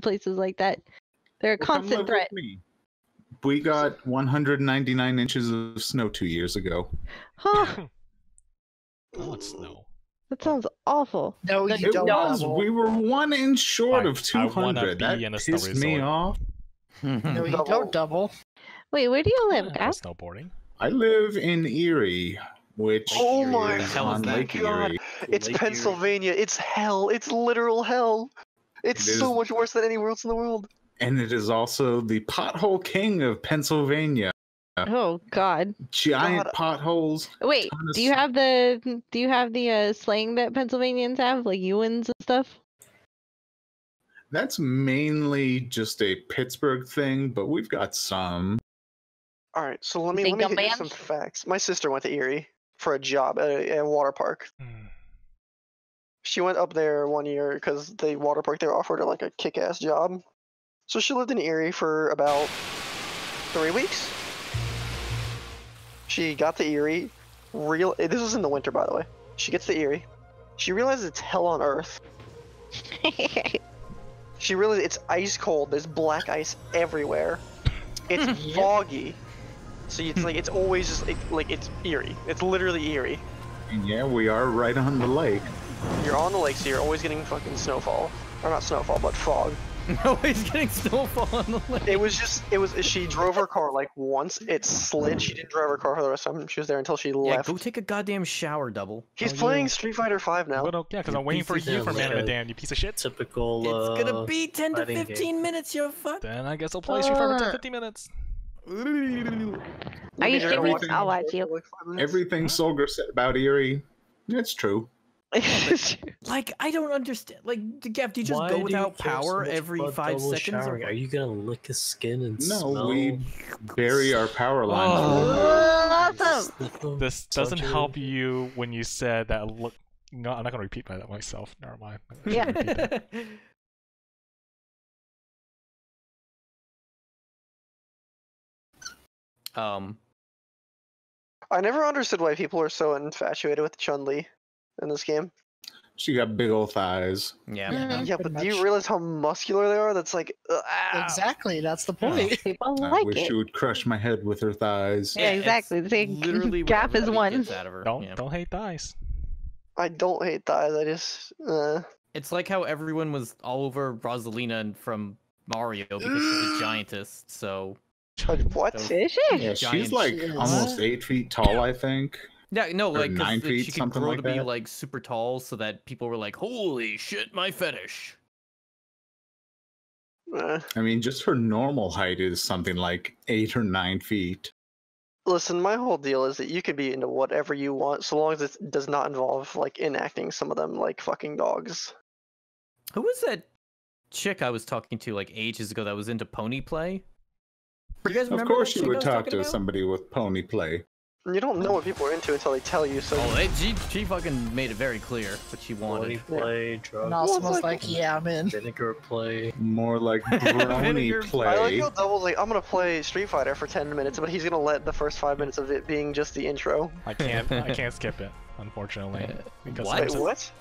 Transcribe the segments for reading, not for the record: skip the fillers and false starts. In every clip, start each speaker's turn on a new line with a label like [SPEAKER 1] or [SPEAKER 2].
[SPEAKER 1] places like that. They're a
[SPEAKER 2] Well, come
[SPEAKER 1] constant
[SPEAKER 2] live
[SPEAKER 1] threat.
[SPEAKER 2] with me. We got 199 inches of snow 2 years ago.
[SPEAKER 1] Huh?
[SPEAKER 3] Oh, it's snow.
[SPEAKER 1] That sounds awful.
[SPEAKER 4] No, you
[SPEAKER 2] It
[SPEAKER 4] don't.
[SPEAKER 2] was. We were 1 inch short of
[SPEAKER 3] I wanna
[SPEAKER 2] 200.
[SPEAKER 3] be
[SPEAKER 2] That
[SPEAKER 3] in a snow
[SPEAKER 2] pissed me
[SPEAKER 3] resort.
[SPEAKER 2] off.
[SPEAKER 4] No, you don't double.
[SPEAKER 1] Wait, where do you live,
[SPEAKER 3] For
[SPEAKER 1] guys?
[SPEAKER 3] snowboarding.
[SPEAKER 2] I live in Erie, which
[SPEAKER 5] Oh my
[SPEAKER 2] is on Lake
[SPEAKER 5] God.
[SPEAKER 2] Erie.
[SPEAKER 5] It's
[SPEAKER 6] Lake
[SPEAKER 5] Pennsylvania. It's hell. It's literal hell. It's
[SPEAKER 2] It
[SPEAKER 5] so
[SPEAKER 2] is-
[SPEAKER 5] much worse than anywhere else in the world.
[SPEAKER 2] And it is also the pothole king of Pennsylvania.
[SPEAKER 1] Oh God.
[SPEAKER 2] Giant
[SPEAKER 5] God.
[SPEAKER 2] potholes.
[SPEAKER 1] Wait,
[SPEAKER 2] ton of
[SPEAKER 1] do you have the slang that Pennsylvanians have, like Ewans and stuff?
[SPEAKER 2] That's mainly just a Pittsburgh thing, but we've got some.
[SPEAKER 5] All right, so let me
[SPEAKER 1] Say
[SPEAKER 5] hit you
[SPEAKER 1] gumbands?
[SPEAKER 5] some facts. My sister went to Erie for a job at a water park.
[SPEAKER 3] Hmm.
[SPEAKER 5] She went up there one year because the water park there offered her like a kick-ass job. So she lived in Erie for about 3 weeks. She got to Erie. This was in the winter, by the way. She gets to Erie. She realizes it's hell on earth. She realizes it's ice cold. There's black ice everywhere. It's foggy. So it's like it's always just like it's eerie. It's literally eerie.
[SPEAKER 2] And yeah, we are right on the lake.
[SPEAKER 5] You're on the lake, so you're always getting fucking snowfall, or not snowfall, but fog.
[SPEAKER 6] Always getting snowfall on the lake.
[SPEAKER 5] It was. She drove her car like once. It slid. She didn't drive her car for the rest of the time. She was there until she
[SPEAKER 6] Yeah,
[SPEAKER 5] left.
[SPEAKER 6] go take a goddamn shower, double.
[SPEAKER 5] He's playing Street Fighter V now.
[SPEAKER 3] Yeah, because I'm waiting for you for Man of the Dan, you piece of shit.
[SPEAKER 7] Typical.
[SPEAKER 6] It's gonna be 10 to
[SPEAKER 7] fighting
[SPEAKER 6] 15
[SPEAKER 7] game.
[SPEAKER 6] minutes, you fuck.
[SPEAKER 3] Then I guess I'll play Street Fighter for 10-15 minutes.
[SPEAKER 1] Are you
[SPEAKER 5] Maybe
[SPEAKER 1] serious?
[SPEAKER 5] everything-
[SPEAKER 1] I'll watch you.
[SPEAKER 5] like 5 minutes.
[SPEAKER 2] Everything Solger said about Erie, it's true.
[SPEAKER 6] Like, I don't understand. Like, Gav, do you just
[SPEAKER 7] Why
[SPEAKER 6] go
[SPEAKER 7] do you
[SPEAKER 6] without
[SPEAKER 7] care so
[SPEAKER 6] power
[SPEAKER 7] much
[SPEAKER 6] every
[SPEAKER 7] about
[SPEAKER 6] 5
[SPEAKER 7] double
[SPEAKER 6] seconds?
[SPEAKER 7] showering? Are you gonna lick his skin and
[SPEAKER 2] No,
[SPEAKER 7] smell?
[SPEAKER 2] we bury our power lines.
[SPEAKER 1] Awesome.
[SPEAKER 3] This doesn't help you when you said that. Look, no, I'm not gonna repeat that myself. Never mind. I shouldn't repeat that.
[SPEAKER 5] I never understood why people are so infatuated with Chun-Li in this game.
[SPEAKER 2] She got big old thighs.
[SPEAKER 6] Yeah.
[SPEAKER 5] Yeah, but do you realize how muscular they are? That's like
[SPEAKER 4] Exactly, that's the point.
[SPEAKER 1] People
[SPEAKER 2] I
[SPEAKER 1] like
[SPEAKER 2] wish
[SPEAKER 1] it.
[SPEAKER 2] she would crush my head with her thighs.
[SPEAKER 1] Yeah, exactly.
[SPEAKER 6] it's
[SPEAKER 1] They-
[SPEAKER 6] literally what
[SPEAKER 1] Gaff is
[SPEAKER 6] everybody
[SPEAKER 1] one.
[SPEAKER 6] gets out of her.
[SPEAKER 3] Don't hate thighs.
[SPEAKER 5] I don't hate thighs. I just
[SPEAKER 6] It's like how everyone was all over Rosalina from Mario because she's a giantess. So
[SPEAKER 5] what?
[SPEAKER 6] Those-
[SPEAKER 1] Is
[SPEAKER 2] Yeah,
[SPEAKER 1] it?
[SPEAKER 2] she's
[SPEAKER 6] Giant
[SPEAKER 2] like
[SPEAKER 4] shit.
[SPEAKER 2] almost 8 feet tall, I think.
[SPEAKER 6] yeah, no,
[SPEAKER 2] Or
[SPEAKER 6] like 'cause
[SPEAKER 2] 9 feet,
[SPEAKER 6] she could
[SPEAKER 2] something
[SPEAKER 6] grow
[SPEAKER 2] like
[SPEAKER 6] to be
[SPEAKER 2] that.
[SPEAKER 6] like super tall, so that people were like, "Holy shit, my fetish!"
[SPEAKER 2] I mean, just her normal height is something like 8 or 9 feet.
[SPEAKER 5] Listen, my whole deal is that you could be into whatever you want, so long as it does not involve like enacting some of them like fucking dogs.
[SPEAKER 6] Who was that chick I was talking to like ages ago that was into pony play? You guys
[SPEAKER 2] Of
[SPEAKER 6] remember
[SPEAKER 2] course,
[SPEAKER 6] that
[SPEAKER 2] you
[SPEAKER 6] chick I
[SPEAKER 2] would
[SPEAKER 6] was
[SPEAKER 2] talk
[SPEAKER 6] talking
[SPEAKER 2] to
[SPEAKER 6] about?
[SPEAKER 2] somebody with pony play.
[SPEAKER 5] You don't know what people are into until they tell you. So
[SPEAKER 6] Oh, she fucking made it very clear what she
[SPEAKER 7] Pony
[SPEAKER 6] wanted.
[SPEAKER 7] play, drug
[SPEAKER 4] And also was like, yeah, I'm in.
[SPEAKER 7] vinegar play.
[SPEAKER 2] More like
[SPEAKER 6] Vinegar-
[SPEAKER 2] brony
[SPEAKER 5] I like
[SPEAKER 2] play.
[SPEAKER 5] how Double's like, I'm gonna play Street Fighter for 10 minutes, but he's gonna let the first 5 minutes of it being just the intro.
[SPEAKER 3] I can't skip it, unfortunately. Because
[SPEAKER 6] What?
[SPEAKER 5] Wait,
[SPEAKER 3] sometimes
[SPEAKER 5] what?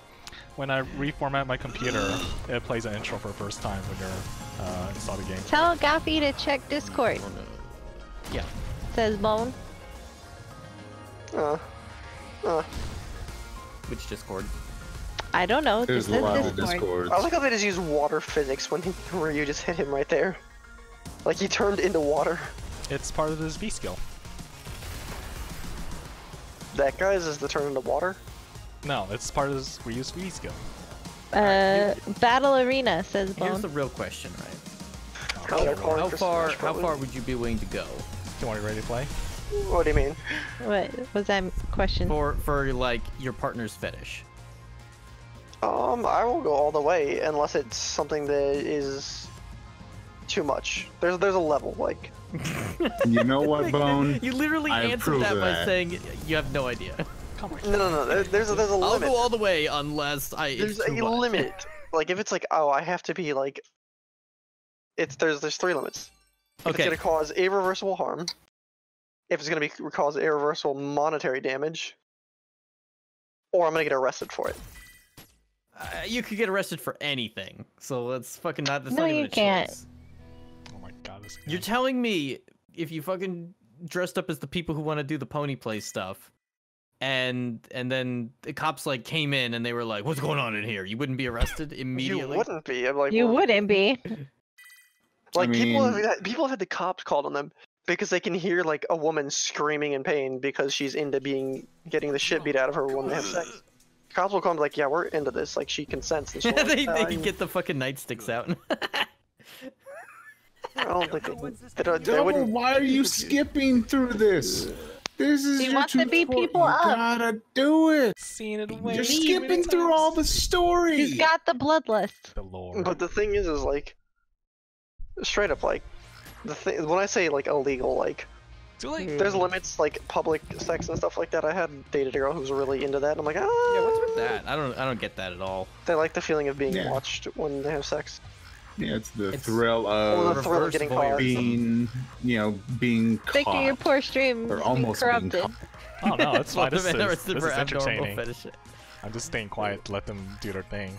[SPEAKER 3] when I reformat my computer, it plays an intro for the first time when you're install the game.
[SPEAKER 1] Tell Gaffy to check Discord.
[SPEAKER 6] Yeah.
[SPEAKER 1] Says Bone.
[SPEAKER 6] Which Discord?
[SPEAKER 1] I don't know.
[SPEAKER 2] There's
[SPEAKER 1] Just
[SPEAKER 2] a lot
[SPEAKER 1] says
[SPEAKER 2] of
[SPEAKER 1] Discord.
[SPEAKER 2] discords.
[SPEAKER 5] I like how they just use water physics where you just hit him right there. Like he turned into water.
[SPEAKER 3] It's part of this V skill.
[SPEAKER 5] That guy's is the turn into water.
[SPEAKER 3] No, it's part of this reuse V skill.
[SPEAKER 1] Battle Arena says
[SPEAKER 6] Here's
[SPEAKER 1] Bone.
[SPEAKER 6] the real question, right?
[SPEAKER 5] Oh, they're calling
[SPEAKER 6] How
[SPEAKER 5] for
[SPEAKER 6] far?
[SPEAKER 5] Smash,
[SPEAKER 6] How
[SPEAKER 5] probably.
[SPEAKER 6] far would you be willing to go
[SPEAKER 3] You want to ready to play?
[SPEAKER 5] What do you mean?
[SPEAKER 1] What was that question?
[SPEAKER 6] for like your partner's fetish?
[SPEAKER 5] I will go all the way unless it's something that is too much. There's a level like.
[SPEAKER 2] You know what, Bone?
[SPEAKER 6] You literally
[SPEAKER 2] I
[SPEAKER 6] answered
[SPEAKER 2] approve
[SPEAKER 6] that
[SPEAKER 2] of
[SPEAKER 6] by
[SPEAKER 2] that.
[SPEAKER 6] saying you have no idea.
[SPEAKER 5] No. There's a
[SPEAKER 6] I'll
[SPEAKER 5] limit.
[SPEAKER 6] go all the way unless I.
[SPEAKER 5] There's
[SPEAKER 6] it's
[SPEAKER 5] a
[SPEAKER 6] too much.
[SPEAKER 5] limit. Like if it's like, oh, I have to be like. There's 3 limits. If
[SPEAKER 6] Okay.
[SPEAKER 5] it's gonna cause irreversible harm. If it's gonna cause irreversible monetary damage. Or I'm gonna get arrested for it.
[SPEAKER 6] You could get arrested for anything, so that's fucking not. That's
[SPEAKER 1] No,
[SPEAKER 6] not even
[SPEAKER 1] you
[SPEAKER 6] a
[SPEAKER 1] can't.
[SPEAKER 6] choice.
[SPEAKER 3] Oh my god, this guy.
[SPEAKER 6] You're telling me if you fucking dressed up as the people who want to do the pony play stuff, and then the cops like came in and they were like, "What's going on in here?" You wouldn't be arrested immediately.
[SPEAKER 5] You wouldn't be. I'm like,
[SPEAKER 1] You
[SPEAKER 5] well,
[SPEAKER 1] wouldn't be.
[SPEAKER 5] Like
[SPEAKER 2] I
[SPEAKER 5] people
[SPEAKER 2] mean-
[SPEAKER 5] have had the cops called on them because they can hear like a woman screaming in pain because she's into getting the shit beat out of her when they have sex. Cops will come like, yeah, we're into this. Like she consents. And she's like,
[SPEAKER 6] they
[SPEAKER 5] you-
[SPEAKER 6] get the fucking nightsticks out.
[SPEAKER 5] I don't think they
[SPEAKER 2] Double,
[SPEAKER 5] wouldn't.
[SPEAKER 2] why are you skipping through this? This is
[SPEAKER 1] He
[SPEAKER 2] your
[SPEAKER 1] wants to beat
[SPEAKER 2] tutorial.
[SPEAKER 1] people
[SPEAKER 2] You
[SPEAKER 1] up.
[SPEAKER 2] gotta do it.
[SPEAKER 3] Seen it way
[SPEAKER 2] You're
[SPEAKER 3] too
[SPEAKER 2] skipping
[SPEAKER 3] many
[SPEAKER 2] through all the
[SPEAKER 3] times.
[SPEAKER 2] story.
[SPEAKER 1] He's got the bloodlust.
[SPEAKER 3] The lore.
[SPEAKER 5] But the thing is like, straight up, like, when I say like illegal, like,
[SPEAKER 3] Too late.
[SPEAKER 5] there's limits, like public sex and stuff like that. I had dated a girl who was really into that. And I'm like,
[SPEAKER 6] Yeah, what's with that? I don't get that at all.
[SPEAKER 5] They like the feeling of being
[SPEAKER 2] Yeah.
[SPEAKER 5] watched when they have sex.
[SPEAKER 2] Yeah, it's the
[SPEAKER 6] It's-
[SPEAKER 2] thrill
[SPEAKER 5] Or
[SPEAKER 2] of
[SPEAKER 5] the thrill of getting caught.
[SPEAKER 2] being, being
[SPEAKER 1] Thinking your
[SPEAKER 2] caught.
[SPEAKER 1] poor stream
[SPEAKER 2] Or
[SPEAKER 1] is
[SPEAKER 2] almost being
[SPEAKER 1] corrupted.
[SPEAKER 2] caught.
[SPEAKER 3] Oh no, it's fine. This
[SPEAKER 6] Been
[SPEAKER 3] is
[SPEAKER 6] arrested for abnormal
[SPEAKER 3] entertaining.
[SPEAKER 6] fetish.
[SPEAKER 3] I'm just staying quiet to let them do their thing.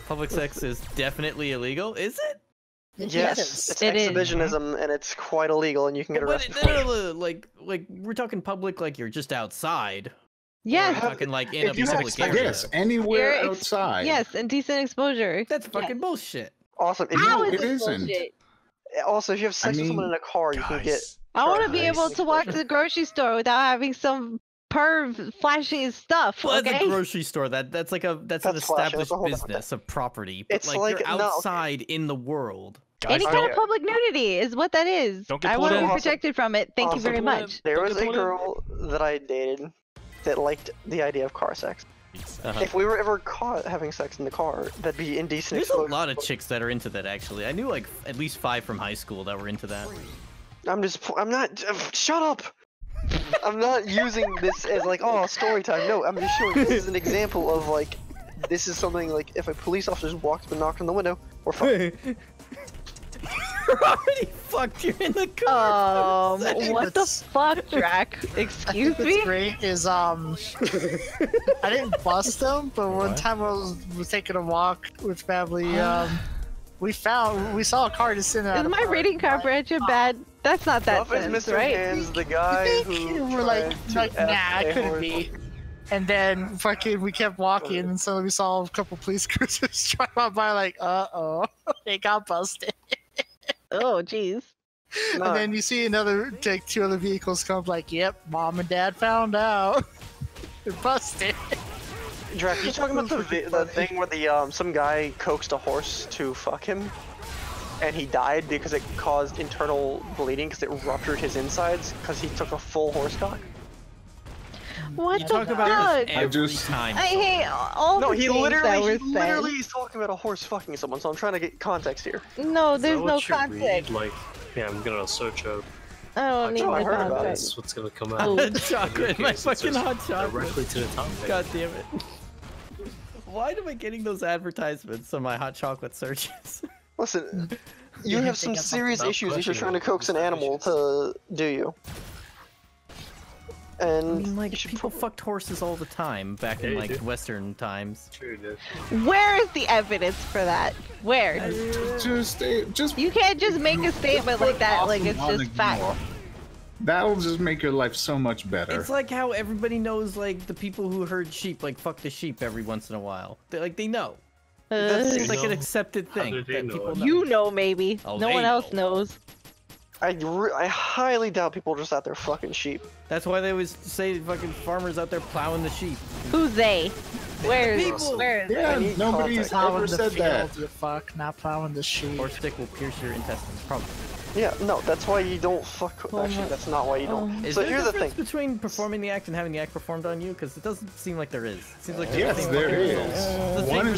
[SPEAKER 6] Public sex is definitely illegal, is it?
[SPEAKER 5] Yes, it's
[SPEAKER 1] It is.
[SPEAKER 5] exhibitionism and it's quite illegal, and you can get
[SPEAKER 6] But
[SPEAKER 5] arrested for it.
[SPEAKER 6] no, like we're talking public, like you're just outside.
[SPEAKER 1] Yes,
[SPEAKER 6] We're talking like in a
[SPEAKER 5] If you have
[SPEAKER 6] public
[SPEAKER 5] sex-
[SPEAKER 6] area.
[SPEAKER 2] Yes, anywhere
[SPEAKER 1] You're
[SPEAKER 2] outside.
[SPEAKER 1] yes, and decent exposure.
[SPEAKER 6] That's fucking bullshit.
[SPEAKER 5] Awesome. If
[SPEAKER 1] How
[SPEAKER 5] you,
[SPEAKER 1] is
[SPEAKER 2] it
[SPEAKER 1] this
[SPEAKER 2] isn't.
[SPEAKER 1] bullshit?
[SPEAKER 5] also, if you have sex with someone in
[SPEAKER 2] mean,
[SPEAKER 5] a car, you can get.
[SPEAKER 3] Guys,
[SPEAKER 1] I want to be
[SPEAKER 5] Nice.
[SPEAKER 1] able to walk to the grocery store without having some perv flashing his stuff.
[SPEAKER 6] Well,
[SPEAKER 1] Okay.
[SPEAKER 6] that's a grocery store. That's an
[SPEAKER 5] That's flashing,
[SPEAKER 6] established
[SPEAKER 5] that's a whole different
[SPEAKER 6] business of property. But
[SPEAKER 5] It's
[SPEAKER 6] like,
[SPEAKER 5] like-
[SPEAKER 6] you're
[SPEAKER 5] no, okay.
[SPEAKER 6] outside in the world.
[SPEAKER 3] guys,
[SPEAKER 1] Any
[SPEAKER 5] I-
[SPEAKER 1] kind of public nudity is what that is.
[SPEAKER 3] Don't get
[SPEAKER 1] I
[SPEAKER 3] pulled
[SPEAKER 1] want to
[SPEAKER 3] in.
[SPEAKER 1] be
[SPEAKER 5] Awesome.
[SPEAKER 1] protected from it. Thank you
[SPEAKER 5] Awesome.
[SPEAKER 1] very
[SPEAKER 3] Pulled in.
[SPEAKER 1] much.
[SPEAKER 5] There
[SPEAKER 3] Don't
[SPEAKER 5] was
[SPEAKER 3] get
[SPEAKER 5] a
[SPEAKER 3] pulled in.
[SPEAKER 5] girl that I dated that liked the idea of car sex.
[SPEAKER 6] Uh-huh.
[SPEAKER 5] If we were ever caught having sex in the car, that'd be indecent.
[SPEAKER 6] There's a
[SPEAKER 5] exposure.
[SPEAKER 6] lot of chicks that are into that actually. I knew like at least 5 from high school that were into that.
[SPEAKER 5] I'm not. Shut up. I'm not using this as like, oh, story time. No, I'm just showing this is an example of like, this is something like if a police officer just walked up and knocked on the window, we're fine.
[SPEAKER 6] You're already fucked. You're in the car.
[SPEAKER 1] What the fuck, Drac? Excuse
[SPEAKER 4] What's
[SPEAKER 1] me?
[SPEAKER 4] great is I didn't bust them, but one
[SPEAKER 3] What?
[SPEAKER 4] time I was taking a walk with family. We saw a car just sitting.
[SPEAKER 1] Is
[SPEAKER 4] out of
[SPEAKER 1] my
[SPEAKER 4] park.
[SPEAKER 1] reading comprehension bad? That's not that
[SPEAKER 5] Up is
[SPEAKER 1] sense,
[SPEAKER 5] Mr.
[SPEAKER 1] right?
[SPEAKER 5] Hands, the guy
[SPEAKER 4] You
[SPEAKER 5] who
[SPEAKER 4] think? We're like,
[SPEAKER 5] tried to
[SPEAKER 4] nah,
[SPEAKER 5] F
[SPEAKER 4] it
[SPEAKER 5] a
[SPEAKER 4] couldn't
[SPEAKER 5] horse.
[SPEAKER 4] be. And then fucking we kept walking, and suddenly we saw a couple police cruisers drive on by. Like, they got busted.
[SPEAKER 1] Oh, jeez.
[SPEAKER 5] No.
[SPEAKER 4] And then you see like 2 other vehicles come. Like, yep, mom and dad found out. They're busted.
[SPEAKER 5] Drac, you talking about the thing where the some guy coaxed a horse to fuck him, and he died because it caused internal bleeding because it ruptured his insides because he took a full horse cock?
[SPEAKER 1] What
[SPEAKER 6] You
[SPEAKER 1] the
[SPEAKER 6] talk about
[SPEAKER 1] fuck?
[SPEAKER 6] this every
[SPEAKER 2] just-
[SPEAKER 6] time.
[SPEAKER 1] I hate all
[SPEAKER 5] No,
[SPEAKER 1] the
[SPEAKER 5] he
[SPEAKER 1] things that were
[SPEAKER 5] literally
[SPEAKER 1] said.
[SPEAKER 5] is talking about a horse fucking someone. So I'm trying to get context here.
[SPEAKER 1] No,
[SPEAKER 7] Is that
[SPEAKER 1] there's no
[SPEAKER 7] what you read?
[SPEAKER 1] context.
[SPEAKER 7] Like, yeah, I'm gonna search up
[SPEAKER 1] I don't need
[SPEAKER 5] Oh,
[SPEAKER 1] the
[SPEAKER 5] I heard about it.
[SPEAKER 1] context.
[SPEAKER 7] that's what's gonna come
[SPEAKER 1] Oh.
[SPEAKER 7] out.
[SPEAKER 6] Chocolate, my
[SPEAKER 7] Case, it
[SPEAKER 6] fucking
[SPEAKER 7] says
[SPEAKER 6] hot chocolate.
[SPEAKER 7] Directly to the top page.
[SPEAKER 6] God damn it. Why am I getting those advertisements on my hot chocolate searches?
[SPEAKER 5] Listen, you
[SPEAKER 4] Yeah,
[SPEAKER 5] have
[SPEAKER 4] I
[SPEAKER 5] some
[SPEAKER 4] think I'm
[SPEAKER 5] serious
[SPEAKER 7] not
[SPEAKER 5] issues if you're trying
[SPEAKER 7] questioning
[SPEAKER 5] to coax an
[SPEAKER 7] those
[SPEAKER 5] animal to do you.
[SPEAKER 6] I
[SPEAKER 5] And
[SPEAKER 6] mean,
[SPEAKER 5] you
[SPEAKER 6] like,
[SPEAKER 5] should
[SPEAKER 6] people fucked horses all the time back
[SPEAKER 7] Yeah,
[SPEAKER 6] in,
[SPEAKER 7] you
[SPEAKER 6] like,
[SPEAKER 7] do.
[SPEAKER 6] Western times.
[SPEAKER 7] Sure, dude.
[SPEAKER 1] Where is the evidence for that? Where?
[SPEAKER 2] Just
[SPEAKER 1] You can't just make a statement like that, like it's
[SPEAKER 2] Often
[SPEAKER 1] just
[SPEAKER 2] wanna
[SPEAKER 1] fact.
[SPEAKER 2] ignore. That'll just make your life so much better.
[SPEAKER 6] It's like how everybody knows, like, the people who herd sheep, like, fuck the sheep every once in a while. They know. It's like an
[SPEAKER 7] know.
[SPEAKER 6] accepted
[SPEAKER 7] How
[SPEAKER 6] thing
[SPEAKER 7] do they
[SPEAKER 6] that
[SPEAKER 7] know
[SPEAKER 6] people
[SPEAKER 7] it?
[SPEAKER 6] know.
[SPEAKER 1] You know, maybe.
[SPEAKER 6] Oh,
[SPEAKER 1] No
[SPEAKER 6] they
[SPEAKER 1] one else
[SPEAKER 6] know.
[SPEAKER 1] knows.
[SPEAKER 5] I highly doubt people are just out there fucking sheep.
[SPEAKER 6] That's why they always say fucking farmers out there plowing the sheep.
[SPEAKER 1] Who's they? Where is
[SPEAKER 6] People.
[SPEAKER 1] Where is
[SPEAKER 2] yeah,
[SPEAKER 5] I need
[SPEAKER 2] nobody's
[SPEAKER 5] context.
[SPEAKER 4] Plowing
[SPEAKER 2] ever
[SPEAKER 4] the
[SPEAKER 2] said that.
[SPEAKER 4] field, you fuck, not plowing the sheep.
[SPEAKER 6] Or stick will pierce your intestines. Probably.
[SPEAKER 5] Yeah, no, that's why you don't fuck. Actually, that's not why you don't.
[SPEAKER 6] Is
[SPEAKER 5] So
[SPEAKER 6] there
[SPEAKER 5] here's
[SPEAKER 6] a
[SPEAKER 5] the thing.
[SPEAKER 6] difference between performing the act and having the act performed on you? Because it doesn't seem like there is. It seems like
[SPEAKER 2] Yes,
[SPEAKER 6] same
[SPEAKER 2] there
[SPEAKER 6] fucking
[SPEAKER 2] is.
[SPEAKER 6] result. The same
[SPEAKER 2] One is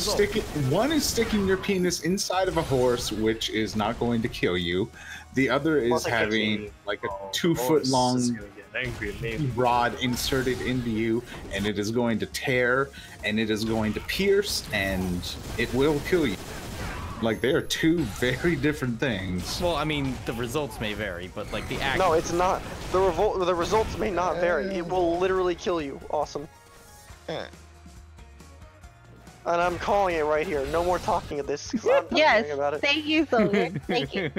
[SPEAKER 6] result.
[SPEAKER 2] sticking your penis inside of a horse, which is not going to kill you. The other is
[SPEAKER 5] Plus, I can't
[SPEAKER 2] having like a
[SPEAKER 7] Oh,
[SPEAKER 2] 2
[SPEAKER 7] the
[SPEAKER 2] foot
[SPEAKER 7] horse is
[SPEAKER 2] long
[SPEAKER 7] gonna get angry at me.
[SPEAKER 2] rod inserted into you, and it is going to tear, and it is going to pierce, and it will kill you. Like, they are 2 very different things.
[SPEAKER 6] Well, I mean, the results may vary, but like the act.
[SPEAKER 5] No, it's not. The results may not vary. It will literally kill you. Awesome. And I'm calling it right here. No more talking of this. 'Cause I'm not
[SPEAKER 1] Yes.
[SPEAKER 5] hearing about it.
[SPEAKER 1] Thank you, Solger. Thank you.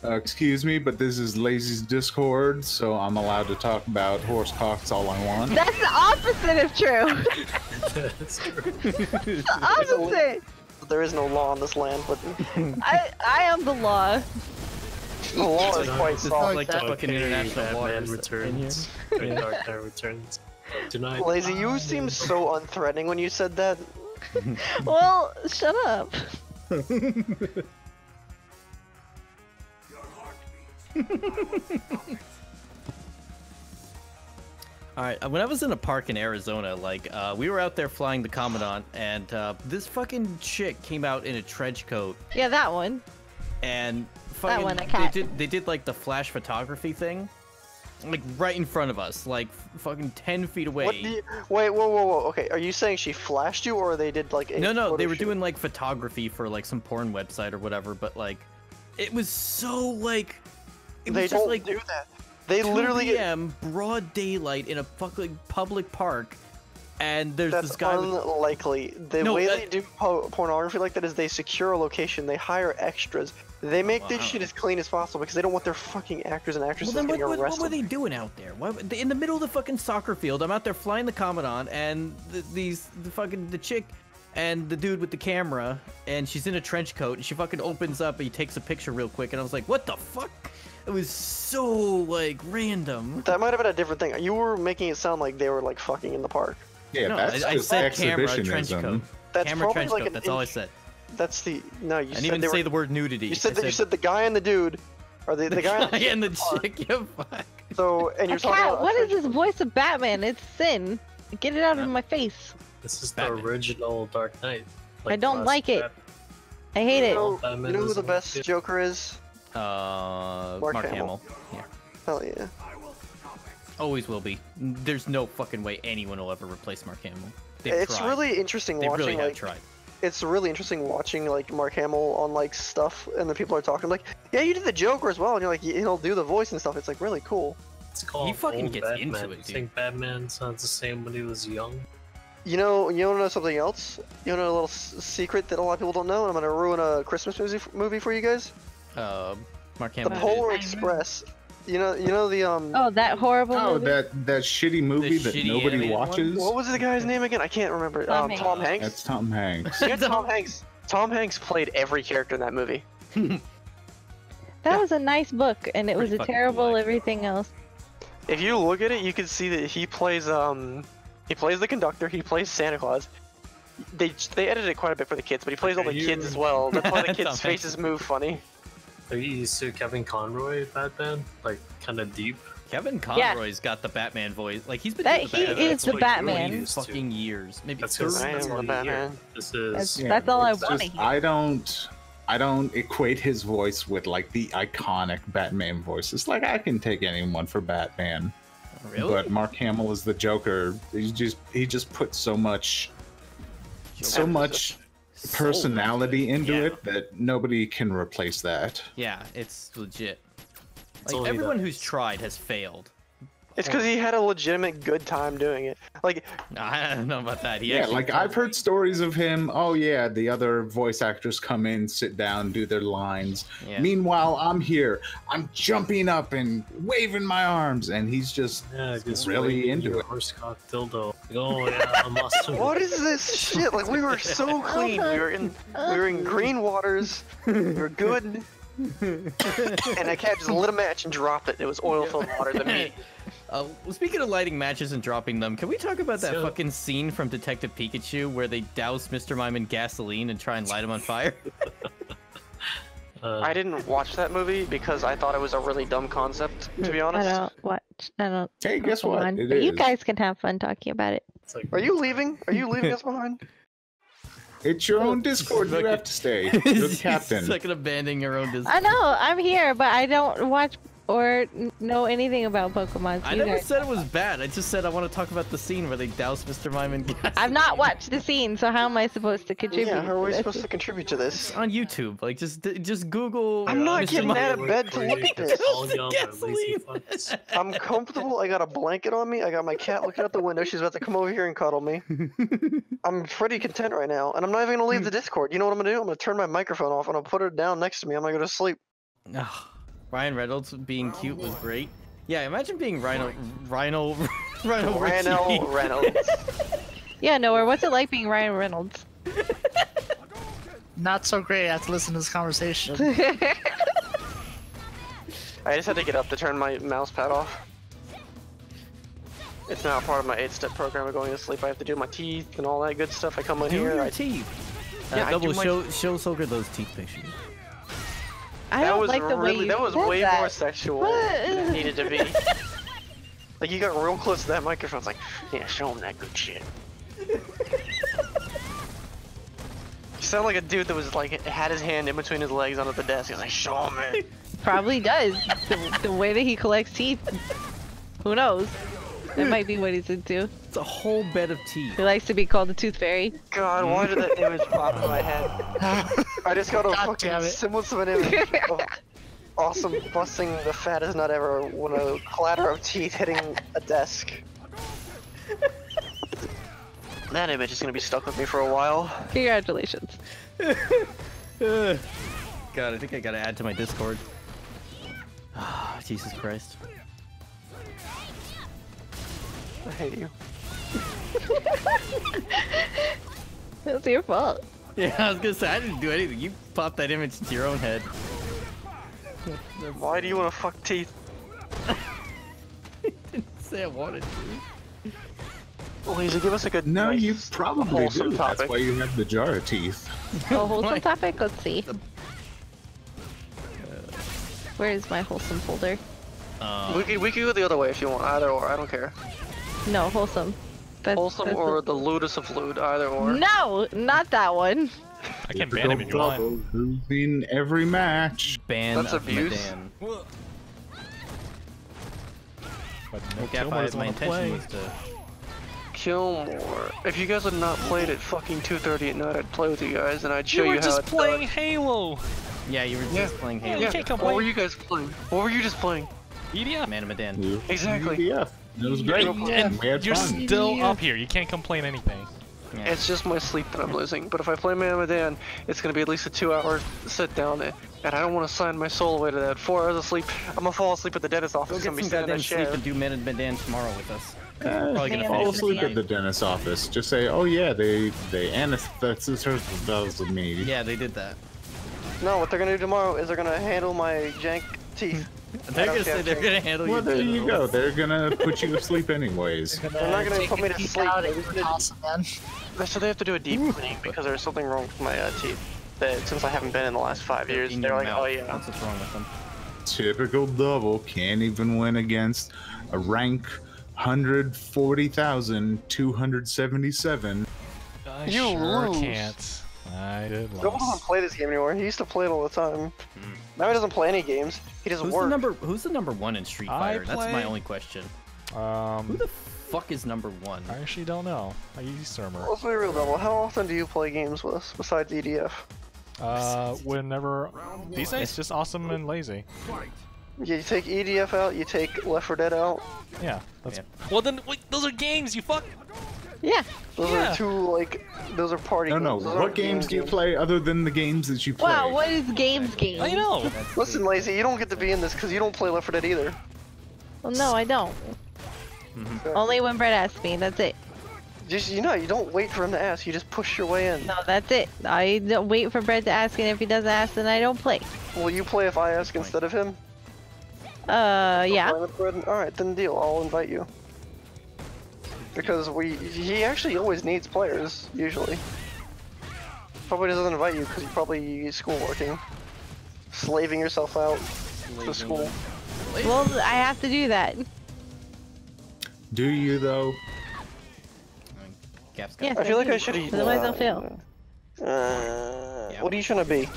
[SPEAKER 2] Excuse me, but this is Lazy's Discord, so I'm allowed to talk about horse cocks all I want.
[SPEAKER 1] That's the opposite of true.
[SPEAKER 7] That's true.
[SPEAKER 1] The opposite.
[SPEAKER 5] There is no law in this land, but
[SPEAKER 1] I am the law.
[SPEAKER 5] the law is quite
[SPEAKER 6] This is
[SPEAKER 5] soft.
[SPEAKER 6] like the fucking international
[SPEAKER 7] Batman
[SPEAKER 6] waters
[SPEAKER 7] Returns.
[SPEAKER 6] in here.
[SPEAKER 7] Dark Knight Returns. Tonight.
[SPEAKER 5] Lazy, you seem so unthreatening when you said that.
[SPEAKER 1] Well, shut up.
[SPEAKER 6] All right, when I was in a park in Arizona, like, we were out there flying the Commandant, and this fucking chick came out in a trench coat,
[SPEAKER 1] Yeah, that one.
[SPEAKER 6] and fucking,
[SPEAKER 1] one, Akat.
[SPEAKER 6] they did like the flash photography thing, like right in front of us, like fucking 10 feet away.
[SPEAKER 5] What do you... Wait, whoa. Okay, are you saying she flashed you, or they did like a
[SPEAKER 6] No,
[SPEAKER 5] photo
[SPEAKER 6] they were
[SPEAKER 5] shoot?
[SPEAKER 6] doing like photography for like some porn website or whatever, but like, it was so like, it
[SPEAKER 5] They
[SPEAKER 6] was just
[SPEAKER 5] don't
[SPEAKER 6] like
[SPEAKER 5] do that. They
[SPEAKER 6] 2
[SPEAKER 5] literally get...
[SPEAKER 6] p.m. broad daylight in a fucking public park, and there's
[SPEAKER 5] That's
[SPEAKER 6] this guy with
[SPEAKER 5] unlikely. The
[SPEAKER 6] No,
[SPEAKER 5] way
[SPEAKER 6] that-
[SPEAKER 5] they do pornography like that is they secure a location, they hire extras, they make this
[SPEAKER 6] Wow.
[SPEAKER 5] shit as clean as possible because they don't want their fucking actors and actresses
[SPEAKER 6] Well, then
[SPEAKER 5] getting
[SPEAKER 6] what
[SPEAKER 5] arrested.
[SPEAKER 6] were they doing out there? In the middle of the fucking soccer field, I'm out there flying the Commandant, and the chick and the dude with the camera, and she's in a trench coat, and she fucking opens up and he takes a picture real quick, and I was like, what the fuck? It was so, like, random.
[SPEAKER 5] That might have been a different thing. You were making it sound like they were like fucking in the park.
[SPEAKER 2] Yeah,
[SPEAKER 6] No,
[SPEAKER 2] that's
[SPEAKER 6] I
[SPEAKER 2] just
[SPEAKER 6] said camera, trench coat.
[SPEAKER 2] exhibitionism.
[SPEAKER 5] That's
[SPEAKER 6] Camera,
[SPEAKER 5] probably
[SPEAKER 6] trench
[SPEAKER 5] like
[SPEAKER 6] coat,
[SPEAKER 5] an
[SPEAKER 6] that's all I said.
[SPEAKER 5] That's the no. You
[SPEAKER 6] I didn't
[SPEAKER 5] said
[SPEAKER 6] even
[SPEAKER 5] they
[SPEAKER 6] say
[SPEAKER 5] were,
[SPEAKER 6] the word nudity.
[SPEAKER 5] You said
[SPEAKER 6] I
[SPEAKER 5] that you said the guy and the dude, or the guy and the
[SPEAKER 6] and the
[SPEAKER 5] park.
[SPEAKER 6] chick, you fuck.
[SPEAKER 5] So and you're talking
[SPEAKER 1] Cat,
[SPEAKER 5] about
[SPEAKER 1] what is this voice of Batman? It's sin. Get it out of my face.
[SPEAKER 7] This is
[SPEAKER 6] Batman.
[SPEAKER 7] the original Dark Knight.
[SPEAKER 1] I don't
[SPEAKER 7] last
[SPEAKER 1] like it.
[SPEAKER 7] Batman.
[SPEAKER 1] I hate
[SPEAKER 5] You
[SPEAKER 1] it.
[SPEAKER 5] know,
[SPEAKER 7] Batman
[SPEAKER 5] you know who
[SPEAKER 7] is
[SPEAKER 5] the
[SPEAKER 7] in
[SPEAKER 5] best
[SPEAKER 7] it.
[SPEAKER 5] Joker is?
[SPEAKER 6] Mark Hamill. Yeah.
[SPEAKER 5] Hell yeah.
[SPEAKER 6] Always will be. There's no fucking way anyone will ever replace Mark Hamill. They've
[SPEAKER 5] It's
[SPEAKER 6] tried.
[SPEAKER 5] really interesting
[SPEAKER 6] They
[SPEAKER 5] watching
[SPEAKER 6] really have
[SPEAKER 5] like
[SPEAKER 6] tried.
[SPEAKER 5] it's really interesting watching like Mark Hamill on like stuff, and the people are talking like, yeah, you did the Joker as well, and you're like, he'll do the voice and stuff. It's like really cool.
[SPEAKER 7] It's called
[SPEAKER 6] fucking
[SPEAKER 7] Old
[SPEAKER 6] gets
[SPEAKER 7] Batman.
[SPEAKER 6] into it,
[SPEAKER 7] You
[SPEAKER 6] dude.
[SPEAKER 7] think Batman sounds the same when he was young?
[SPEAKER 5] You know something else? You know a little secret that a lot of people don't know, and I'm gonna ruin a Christmas movie for you guys.
[SPEAKER 6] Mark
[SPEAKER 5] The
[SPEAKER 6] Hamill.
[SPEAKER 5] Polar Express. You know the
[SPEAKER 1] Oh, that horrible
[SPEAKER 2] Oh,
[SPEAKER 1] movie.
[SPEAKER 2] that shitty movie that
[SPEAKER 6] shitty
[SPEAKER 2] nobody
[SPEAKER 6] animated one?
[SPEAKER 2] watches.
[SPEAKER 5] What was the guy's name again? I can't remember.
[SPEAKER 1] Tom
[SPEAKER 5] Tom
[SPEAKER 1] Hanks.
[SPEAKER 5] Hanks.
[SPEAKER 2] That's Tom Hanks.
[SPEAKER 5] Yeah, Tom Hanks. Tom Hanks played every character in that movie.
[SPEAKER 1] That was a nice book, and it was
[SPEAKER 6] Pretty
[SPEAKER 1] a
[SPEAKER 6] fucking
[SPEAKER 1] terrible
[SPEAKER 6] cool,
[SPEAKER 1] everything else.
[SPEAKER 5] If you look at it, you can see that he plays the conductor. He plays Santa Claus. They edited it quite a bit for the kids, but he plays all the kids as well. That's why the
[SPEAKER 6] Tom
[SPEAKER 5] kids'
[SPEAKER 6] Hanks.
[SPEAKER 5] faces move funny.
[SPEAKER 7] Are you used to Kevin Conroy Batman? Like, kind of deep?
[SPEAKER 6] Kevin
[SPEAKER 1] Yeah.
[SPEAKER 6] Conroy's got the Batman voice. Like he's been
[SPEAKER 1] That
[SPEAKER 6] doing
[SPEAKER 1] he
[SPEAKER 6] Batman
[SPEAKER 1] is the
[SPEAKER 6] for
[SPEAKER 1] Batman.
[SPEAKER 7] Used to.
[SPEAKER 6] fucking years, maybe
[SPEAKER 7] That's
[SPEAKER 6] 30.
[SPEAKER 7] because
[SPEAKER 5] I
[SPEAKER 7] that's
[SPEAKER 5] am
[SPEAKER 7] all
[SPEAKER 5] the
[SPEAKER 7] you hear.
[SPEAKER 5] Batman.
[SPEAKER 7] This is...
[SPEAKER 1] That's- that's all I
[SPEAKER 2] it's
[SPEAKER 1] wanna
[SPEAKER 2] just-
[SPEAKER 1] hear.
[SPEAKER 2] I don't equate his voice with like the iconic Batman voices. Like I can take anyone for Batman,
[SPEAKER 6] Really?
[SPEAKER 2] but Mark Hamill is the Joker. He just put so much personality into
[SPEAKER 6] Yeah.
[SPEAKER 2] it that nobody can replace that.
[SPEAKER 6] Yeah, it's legit.
[SPEAKER 7] It's
[SPEAKER 6] Like
[SPEAKER 7] only
[SPEAKER 6] everyone
[SPEAKER 7] that.
[SPEAKER 6] who's tried has failed.
[SPEAKER 5] It's because he had a legitimate good time doing it. Like,
[SPEAKER 6] I don't know about that. He
[SPEAKER 2] Yeah,
[SPEAKER 6] actually
[SPEAKER 2] like I've heard stories of him. Oh yeah, the other voice actors come in, sit down, do their lines.
[SPEAKER 6] Yeah.
[SPEAKER 2] Meanwhile, I'm here. I'm jumping up and waving my arms, and he's just
[SPEAKER 7] Yeah, just
[SPEAKER 2] really
[SPEAKER 7] waving
[SPEAKER 2] into
[SPEAKER 7] your
[SPEAKER 2] it.
[SPEAKER 7] horsecock dildo. Oh yeah, I'm awesome.
[SPEAKER 5] what is this shit? Like, we were so clean. We were in green waters. We were good. And a cat just lit a match and dropped it. It was oil-filled water. The meat.
[SPEAKER 6] Well, speaking of lighting matches and dropping them, can we talk about that
[SPEAKER 7] So-
[SPEAKER 6] fucking scene from Detective Pikachu where they douse Mr. Mime in gasoline and try and light him on fire?
[SPEAKER 5] I didn't watch that movie because I thought it was a really dumb concept. To be
[SPEAKER 1] I
[SPEAKER 5] honest.
[SPEAKER 1] don't watch. I don't.
[SPEAKER 2] Hey, guess
[SPEAKER 1] go
[SPEAKER 2] what?
[SPEAKER 1] on.
[SPEAKER 2] It
[SPEAKER 1] But you
[SPEAKER 2] is.
[SPEAKER 1] guys can have fun talking about it.
[SPEAKER 7] It's like,
[SPEAKER 5] Are you leaving? Are you leaving us behind?
[SPEAKER 2] It's your own Discord. You have to stay. You're the captain.
[SPEAKER 6] It's like abandoning your own
[SPEAKER 1] I
[SPEAKER 6] Discord.
[SPEAKER 1] know I'm here, but I don't watch or know anything about Pokemon.
[SPEAKER 6] I never said it was bad. I just said I want to talk about the scene where they douse Mr. Mime in gas.
[SPEAKER 1] I've not watched the scene, so how am I supposed to contribute?
[SPEAKER 5] Yeah, how are we
[SPEAKER 1] to this?
[SPEAKER 5] supposed to contribute to this?
[SPEAKER 6] On YouTube, like just Google.
[SPEAKER 5] I'm not
[SPEAKER 6] Mr.
[SPEAKER 5] getting
[SPEAKER 6] Mime.
[SPEAKER 5] out of bed to look at this.
[SPEAKER 7] All young are lazy
[SPEAKER 6] Gasoline.
[SPEAKER 7] fucks.
[SPEAKER 5] I'm comfortable. I got a blanket on me. I got my cat looking out the window. She's about to come over here and cuddle me. I'm pretty content right now, and I'm not even gonna leave the Discord. You know what I'm gonna do? I'm gonna turn my microphone off and I'll put her down next to me. I'm gonna go to sleep.
[SPEAKER 6] Oh, Ryan Reynolds being cute was great. Yeah, imagine being Rhino Richie.
[SPEAKER 5] Reynolds.
[SPEAKER 1] Yeah, no, or what's it like being Ryan Reynolds?
[SPEAKER 4] Not so great. I have to listen to this conversation.
[SPEAKER 5] I just had to get up to turn my mouse pad off. It's now part of my 8-step program of going to sleep. I have to do my teeth and all that good stuff. I come in
[SPEAKER 6] Do
[SPEAKER 5] here.
[SPEAKER 6] your teeth.
[SPEAKER 5] Yeah, I
[SPEAKER 6] Double,
[SPEAKER 5] do my-
[SPEAKER 6] show Solger those teeth pictures.
[SPEAKER 1] I
[SPEAKER 5] that
[SPEAKER 1] don't
[SPEAKER 5] was
[SPEAKER 1] like the way
[SPEAKER 5] really,
[SPEAKER 1] you
[SPEAKER 5] that was
[SPEAKER 1] said
[SPEAKER 5] way
[SPEAKER 1] that.
[SPEAKER 5] more sexual than it needed to be. Like, you got real close to that microphone. It's like, yeah, show him that good shit. You sound like a dude that was like, had his hand in between his legs under the desk. He was like, show him it.
[SPEAKER 1] Probably does. The way that he collects teeth. Who knows? That might be what he's into.
[SPEAKER 6] It's a whole bed of teeth.
[SPEAKER 1] He likes to be called the Tooth Fairy.
[SPEAKER 5] God, why did that image pop in my head? I just got a
[SPEAKER 4] God
[SPEAKER 5] fucking
[SPEAKER 4] damn it.
[SPEAKER 5] semblance of an image of awesome busting the fattest nut ever when a clatter of teeth hitting a desk. That image is gonna be stuck with me for a while.
[SPEAKER 1] Congratulations.
[SPEAKER 6] God, I think I gotta add to my Discord. Ah, Jesus Christ.
[SPEAKER 5] I hate you.
[SPEAKER 1] It's your fault.
[SPEAKER 6] Yeah, I was gonna say, I didn't do anything. You popped that image into your own head.
[SPEAKER 5] Why do you want to fuck teeth?
[SPEAKER 6] Didn't say I wanted to.
[SPEAKER 5] Lisa, give us a good,
[SPEAKER 2] No,
[SPEAKER 5] nice,
[SPEAKER 2] you probably
[SPEAKER 5] wholesome
[SPEAKER 2] do.
[SPEAKER 5] topic.
[SPEAKER 2] That's why you have the jar of teeth.
[SPEAKER 1] A wholesome
[SPEAKER 6] Why?
[SPEAKER 1] topic? Let's see. Where is my wholesome folder?
[SPEAKER 5] We could go the other way if you want, either or, I don't care.
[SPEAKER 1] No, wholesome.
[SPEAKER 5] Wholesome or the lewdest of lewd, either or.
[SPEAKER 1] No, not that one.
[SPEAKER 3] I can ban him if you want.
[SPEAKER 2] Who's in every match?
[SPEAKER 6] Ban
[SPEAKER 5] That's
[SPEAKER 6] of
[SPEAKER 5] abuse.
[SPEAKER 6] Medan.
[SPEAKER 3] But no
[SPEAKER 6] Okay,
[SPEAKER 3] Kilmore doesn't
[SPEAKER 6] my
[SPEAKER 3] wanna
[SPEAKER 6] intention
[SPEAKER 3] play.
[SPEAKER 6] was to.
[SPEAKER 5] Killmore. If you guys had not played at fucking 2:30 at night, I'd play with you guys and I'd show
[SPEAKER 3] You were
[SPEAKER 5] you how
[SPEAKER 3] just
[SPEAKER 5] it's
[SPEAKER 3] playing
[SPEAKER 5] done.
[SPEAKER 3] Halo.
[SPEAKER 6] Yeah, you were just playing Halo.
[SPEAKER 3] You can't
[SPEAKER 5] What
[SPEAKER 3] complain.
[SPEAKER 5] were you guys playing? What were you just playing?
[SPEAKER 3] EDF.
[SPEAKER 6] Man of Medan.
[SPEAKER 2] You-
[SPEAKER 5] Exactly.
[SPEAKER 2] EDF. It was great.
[SPEAKER 3] And
[SPEAKER 2] We had
[SPEAKER 3] you're
[SPEAKER 2] fun.
[SPEAKER 3] still up here. You can't complain anything.
[SPEAKER 6] Yeah.
[SPEAKER 5] It's just my sleep that I'm losing. But if I play Man of Medan, it's gonna be at least a 2-hour sit down, and I don't want to sign my soul away to that. 4 hours of sleep, I'm gonna fall asleep at the dentist's office.
[SPEAKER 6] Go
[SPEAKER 5] I'm
[SPEAKER 6] get
[SPEAKER 5] gonna be
[SPEAKER 6] some
[SPEAKER 5] sitting in a
[SPEAKER 6] goddamn sleep
[SPEAKER 5] chair.
[SPEAKER 6] and do Man of Medan tomorrow with us.
[SPEAKER 2] Probably
[SPEAKER 6] gonna
[SPEAKER 2] gonna
[SPEAKER 6] finish
[SPEAKER 2] fall
[SPEAKER 6] it
[SPEAKER 2] asleep
[SPEAKER 6] tonight.
[SPEAKER 2] at the dentist's office. Just say, oh yeah, they anesthetized me.
[SPEAKER 6] Yeah, they did that.
[SPEAKER 5] No, what they're gonna do tomorrow is they're gonna handle my jank teeth.
[SPEAKER 6] They're
[SPEAKER 5] don't
[SPEAKER 6] gonna
[SPEAKER 5] care.
[SPEAKER 6] say they're gonna handle
[SPEAKER 2] Well,
[SPEAKER 6] your
[SPEAKER 2] there you go.
[SPEAKER 6] genitals.
[SPEAKER 2] They're gonna put you to sleep anyways.
[SPEAKER 5] They're not gonna put me to
[SPEAKER 4] Teeth
[SPEAKER 5] sleep.
[SPEAKER 4] out,
[SPEAKER 5] They're
[SPEAKER 4] it
[SPEAKER 5] just
[SPEAKER 4] was
[SPEAKER 5] gonna-
[SPEAKER 4] awesome, man.
[SPEAKER 5] So they have to do a deep cleaning because there's something wrong with my teeth. That since I haven't been in the last 5 years,
[SPEAKER 6] In
[SPEAKER 5] they're
[SPEAKER 6] your
[SPEAKER 5] like,
[SPEAKER 6] mouth.
[SPEAKER 5] oh yeah.
[SPEAKER 6] That's what's wrong with them.
[SPEAKER 2] Typical double. Can't even win against a rank 140,277.
[SPEAKER 3] I
[SPEAKER 5] You
[SPEAKER 3] sure
[SPEAKER 5] lose.
[SPEAKER 3] can't. I did
[SPEAKER 5] Double doesn't
[SPEAKER 3] lose.
[SPEAKER 5] play this game anymore. He used to play it all the time. Now he doesn't play any games. He doesn't
[SPEAKER 6] Who's
[SPEAKER 5] work.
[SPEAKER 6] Who's the number one in Street
[SPEAKER 3] I
[SPEAKER 6] Fighter? That's my
[SPEAKER 3] play-
[SPEAKER 6] only question. Who the fuck is number one?
[SPEAKER 3] I actually don't know. I use Surmer.
[SPEAKER 5] Let's be real, Double. How often do you play games with us besides EDF?
[SPEAKER 3] Whenever these days, just awesome and lazy.
[SPEAKER 5] Yeah, you take EDF out, you take Left 4 Dead out.
[SPEAKER 3] Yeah. That's.
[SPEAKER 6] Yeah.
[SPEAKER 3] Well then, wait, those are games. You fuck.
[SPEAKER 1] Yeah.
[SPEAKER 5] Those
[SPEAKER 3] Yeah.
[SPEAKER 5] are two, like, those are party
[SPEAKER 2] No,
[SPEAKER 5] games.
[SPEAKER 2] no.
[SPEAKER 5] Those
[SPEAKER 2] What
[SPEAKER 5] aren't
[SPEAKER 2] games do you
[SPEAKER 5] games.
[SPEAKER 2] play other than the games that you play?
[SPEAKER 1] Wow, what is games game?
[SPEAKER 3] I know.
[SPEAKER 5] Listen, Lazy, you don't get to be in this because you don't play Left 4 Dead either.
[SPEAKER 1] Well, no, I don't.
[SPEAKER 5] So,
[SPEAKER 1] Only when Brett asks me, that's it.
[SPEAKER 5] just, you don't wait for him to ask, you just push your way in.
[SPEAKER 1] No, that's it. I don't wait for Brett to ask, and if he doesn't ask, then I don't play.
[SPEAKER 5] Will you play if I ask instead of him?
[SPEAKER 1] Yeah.
[SPEAKER 5] Play with Brett? Alright, then deal. I'll invite you. Because he actually always needs players, usually. Probably doesn't invite you because you're probably school working. Slaving yourself out to school.
[SPEAKER 1] Well, I have to do that.
[SPEAKER 2] Do you though?
[SPEAKER 6] Gap's got
[SPEAKER 1] Yes,
[SPEAKER 5] I feel like
[SPEAKER 1] do.
[SPEAKER 5] I should have.
[SPEAKER 1] Otherwise, I'll fail.
[SPEAKER 5] What are you trying to be?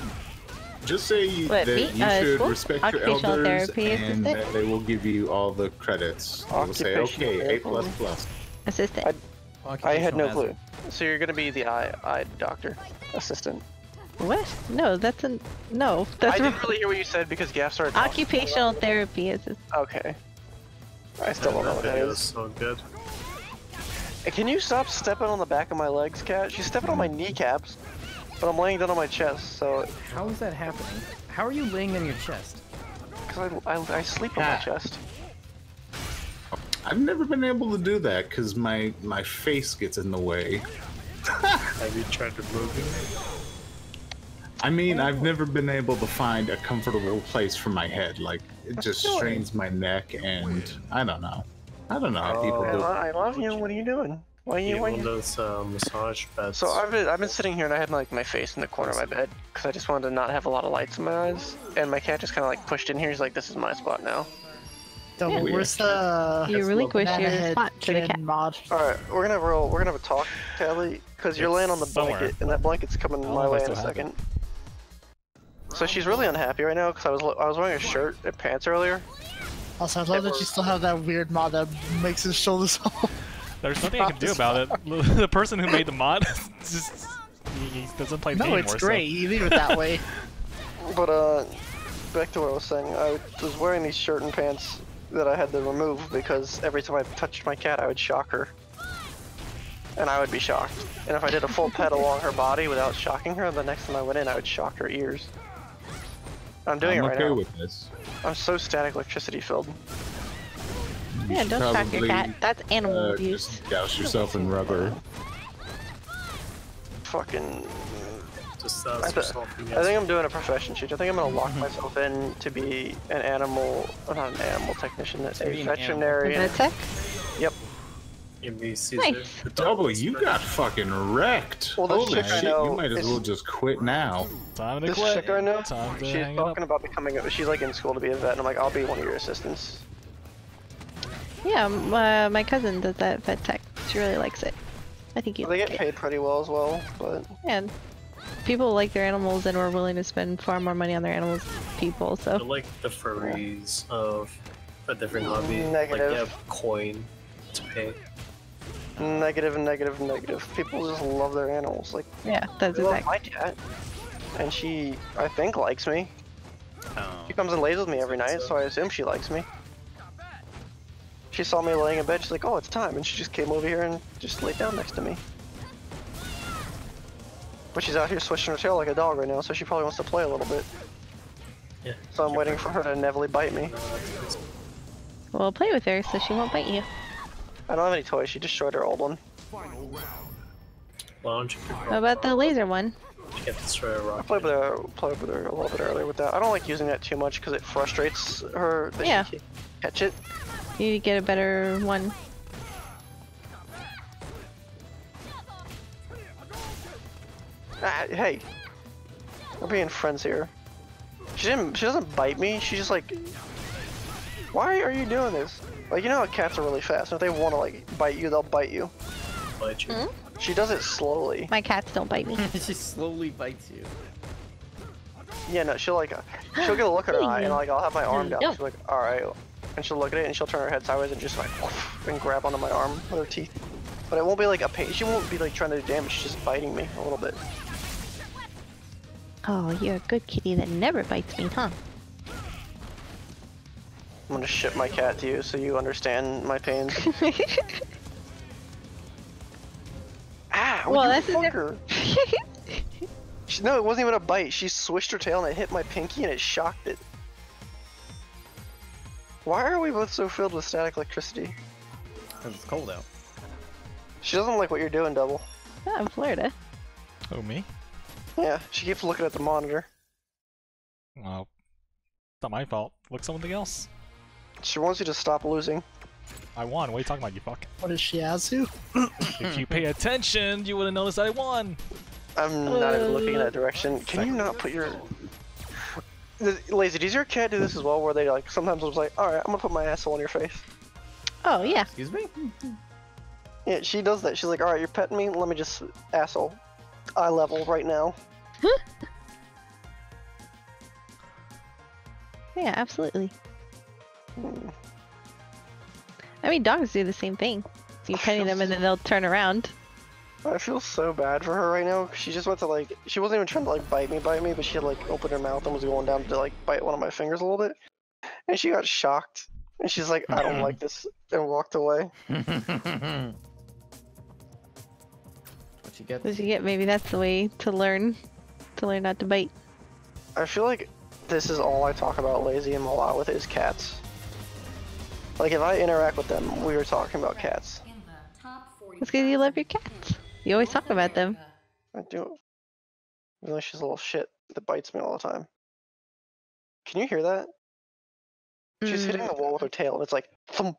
[SPEAKER 2] Just say
[SPEAKER 1] What,
[SPEAKER 2] that
[SPEAKER 1] me?
[SPEAKER 2] you should
[SPEAKER 1] School?
[SPEAKER 2] respect your
[SPEAKER 1] Occupational
[SPEAKER 2] elders
[SPEAKER 1] therapy
[SPEAKER 2] and
[SPEAKER 1] assistant?
[SPEAKER 2] that they will give you all the credits. They will say,
[SPEAKER 5] Occupational
[SPEAKER 2] okay,
[SPEAKER 5] therapy.
[SPEAKER 2] A++.
[SPEAKER 1] Assistant.
[SPEAKER 5] I had no
[SPEAKER 6] Occupational
[SPEAKER 5] clue. So you're gonna be the eye doctor assistant.
[SPEAKER 1] What? No, that's a no. That's
[SPEAKER 5] I didn't really hear what you said because Gaff started talking.
[SPEAKER 1] occupational therapy assistant.
[SPEAKER 5] Okay. I still don't know what that
[SPEAKER 7] Video
[SPEAKER 5] is.
[SPEAKER 7] so good.
[SPEAKER 5] Hey, can you stop stepping on the back of my legs, Cat? She's stepping on my kneecaps, but I'm laying down on my chest, so
[SPEAKER 6] How is that happening? How are you laying on your chest?
[SPEAKER 5] because I sleep on my chest.
[SPEAKER 2] I've never been able to do that because my face gets in the way.
[SPEAKER 7] Have you tried removing it?
[SPEAKER 2] I mean, I've never been able to find a comfortable place for my head. Like, it just strains my neck, and I don't know. I don't know how people do it.
[SPEAKER 5] I love you. What are you doing? Why are you?
[SPEAKER 7] One of those massage beds.
[SPEAKER 5] So I've been sitting here and I had like my face in the corner of my bed because I just wanted to not have a lot of lights in my eyes, and my cat just kind of like pushed in here. He's like, "This is my spot now."
[SPEAKER 4] Double, where's the
[SPEAKER 1] You relinquish your
[SPEAKER 4] banana
[SPEAKER 1] spot to the
[SPEAKER 4] head
[SPEAKER 1] cat.
[SPEAKER 4] mod?
[SPEAKER 5] All right, we're gonna roll. We're gonna have a talk, Callie, because you're
[SPEAKER 3] It's
[SPEAKER 5] laying on the
[SPEAKER 3] somewhere.
[SPEAKER 5] blanket, and that blanket's coming
[SPEAKER 3] don't
[SPEAKER 5] my
[SPEAKER 3] know if I
[SPEAKER 5] way in a
[SPEAKER 3] still have
[SPEAKER 5] second. So she's really unhappy right now because I was wearing a shirt and pants earlier.
[SPEAKER 4] Also, I love that you still have that weird mod that makes his shoulders all.
[SPEAKER 3] There's nothing I can do about it. The person who made the mod just he doesn't play the
[SPEAKER 4] No,
[SPEAKER 3] game
[SPEAKER 4] it's
[SPEAKER 3] anymore.
[SPEAKER 4] great. You leave it that way.
[SPEAKER 5] But back to what I was saying. I was wearing these shirt and pants that I had to remove because every time I touched my cat, I would shock her, and I would be shocked. And if I did a full pet along her body without shocking her, the next time I went in, I would shock her ears. I'm doing it right
[SPEAKER 2] okay
[SPEAKER 5] now.
[SPEAKER 2] with this.
[SPEAKER 5] I'm so static electricity filled.
[SPEAKER 2] You
[SPEAKER 1] Yeah,
[SPEAKER 2] should
[SPEAKER 1] don't shock your
[SPEAKER 2] probably,
[SPEAKER 1] cat. That's animal abuse.
[SPEAKER 2] just douse yourself in rubber.
[SPEAKER 5] Fucking.
[SPEAKER 7] Just
[SPEAKER 5] I think I'm doing a profession change. I think I'm gonna lock myself in to be an animal, not an animal technician, a
[SPEAKER 6] be an
[SPEAKER 5] veterinarian.
[SPEAKER 1] Vet tech?
[SPEAKER 5] Yep.
[SPEAKER 7] Give me Caesar.
[SPEAKER 1] Nice.
[SPEAKER 7] The dog
[SPEAKER 2] Double,
[SPEAKER 7] whisperer.
[SPEAKER 2] you got fucking wrecked.
[SPEAKER 5] Well, this
[SPEAKER 2] Holy
[SPEAKER 5] chick I
[SPEAKER 2] shit,
[SPEAKER 5] know
[SPEAKER 2] you might as
[SPEAKER 5] is-
[SPEAKER 2] well just quit now.
[SPEAKER 3] Time to
[SPEAKER 5] This
[SPEAKER 3] quit.
[SPEAKER 5] chick I know,
[SPEAKER 3] Time to
[SPEAKER 5] she's
[SPEAKER 3] hang it up.
[SPEAKER 5] talking about becoming. She's like in school to be a vet, and I'm like, I'll be one of your assistants.
[SPEAKER 1] Yeah, my cousin does that vet tech. She really likes it. I think you
[SPEAKER 5] They
[SPEAKER 1] like
[SPEAKER 5] get
[SPEAKER 1] it.
[SPEAKER 5] paid pretty well as well, but
[SPEAKER 1] And people like their animals and are willing to spend far more money on their animals than people,
[SPEAKER 7] They're
[SPEAKER 1] so.
[SPEAKER 7] like the furries of a different hobby.
[SPEAKER 5] Negative.
[SPEAKER 7] Like they have coin to pay.
[SPEAKER 5] negative and negative and negative. People just love their animals. Like,
[SPEAKER 1] Yeah, that's
[SPEAKER 5] I love
[SPEAKER 1] exactly.
[SPEAKER 5] my cat, and she, I think, likes me.
[SPEAKER 6] Oh.
[SPEAKER 5] She comes and lays with me every night, so I assume she likes me. She saw me laying in bed, she's like, oh, it's time, and she just came over here and just laid down next to me. But she's out here swishing her tail like a dog right now, so she probably wants to play a little bit.
[SPEAKER 7] Yeah.
[SPEAKER 5] So I'm waiting for her to inevitably bite me.
[SPEAKER 1] Well, play with her so she won't bite you.
[SPEAKER 5] I don't have any toys, she destroyed her old one.
[SPEAKER 7] Why don't you pick
[SPEAKER 1] How about the laser one?
[SPEAKER 7] You get destroy a
[SPEAKER 5] I
[SPEAKER 7] rocket.
[SPEAKER 5] played with her a little bit earlier with that. I don't like using that too much because it frustrates her that
[SPEAKER 1] Yeah.
[SPEAKER 5] she can't catch it.
[SPEAKER 1] You need to get a better one.
[SPEAKER 5] Ah, hey, we're being friends here. She doesn't bite me. She's just like, why are you doing this? Like, you know how cats are really fast. If they want to like bite you, they'll bite you.
[SPEAKER 7] Bite you.
[SPEAKER 5] She does it slowly.
[SPEAKER 1] My cats don't bite me.
[SPEAKER 6] She slowly bites you.
[SPEAKER 5] Yeah, no, she'll get a look at her eye, and like I'll have my arm down.
[SPEAKER 1] No.
[SPEAKER 5] She's like, all right, and she'll look at it, and she'll turn her head sideways and just like and grab onto my arm with her teeth. But it won't be like a pain. She won't be like trying to do damage. She's just biting me a little bit.
[SPEAKER 1] Oh, you're a good kitty that never bites me, huh?
[SPEAKER 5] I'm gonna ship my cat to you so you understand my pains. Ah,
[SPEAKER 1] Well,
[SPEAKER 5] well,
[SPEAKER 1] that's a
[SPEAKER 5] fucker. No, it wasn't even a bite. She swished her tail and it hit my pinky and it shocked it. Why are we both so filled with static electricity?
[SPEAKER 6] Because it's cold out.
[SPEAKER 5] She doesn't like what you're doing, Double.
[SPEAKER 1] Yeah, in Florida.
[SPEAKER 3] Oh, me?
[SPEAKER 5] Yeah, she keeps looking at the monitor.
[SPEAKER 3] Well, it's not my fault. Look something else.
[SPEAKER 5] She wants you to stop losing.
[SPEAKER 3] I won. What are you talking about, you fuck?
[SPEAKER 4] What is Shiazu?
[SPEAKER 3] If you pay attention, you would have noticed I won.
[SPEAKER 5] I'm not even looking in that direction. Can you not put your... Lazy, does your cat do this as well, where they like sometimes it's like, alright, I'm gonna put my asshole on your face?
[SPEAKER 1] Oh, yeah.
[SPEAKER 6] Excuse me?
[SPEAKER 5] Yeah, she does that. She's like, alright, you're petting me, let me just asshole eye level right now.
[SPEAKER 1] Yeah, absolutely.
[SPEAKER 5] Hmm.
[SPEAKER 1] I mean, dogs do the same thing. You petting them and then they'll turn around.
[SPEAKER 5] I feel so bad for her right now. She just went to like, she wasn't even trying to like bite me, but she had like opened her mouth and was going down to like bite one of my fingers a little bit. And she got shocked. And she's like, I don't like this, and walked away.
[SPEAKER 6] What you get?
[SPEAKER 1] What you get? Maybe that's the way to learn not to bite.
[SPEAKER 5] I feel like this is all I talk about lazy and Malala with is cats. Like if I interact with them, we were talking about cats.
[SPEAKER 1] It's because you love your cats. You always talk about them.
[SPEAKER 5] I do. Even though she's a little shit that bites me all the time. Can you hear that? She's hitting the wall with her tail, and it's like thump,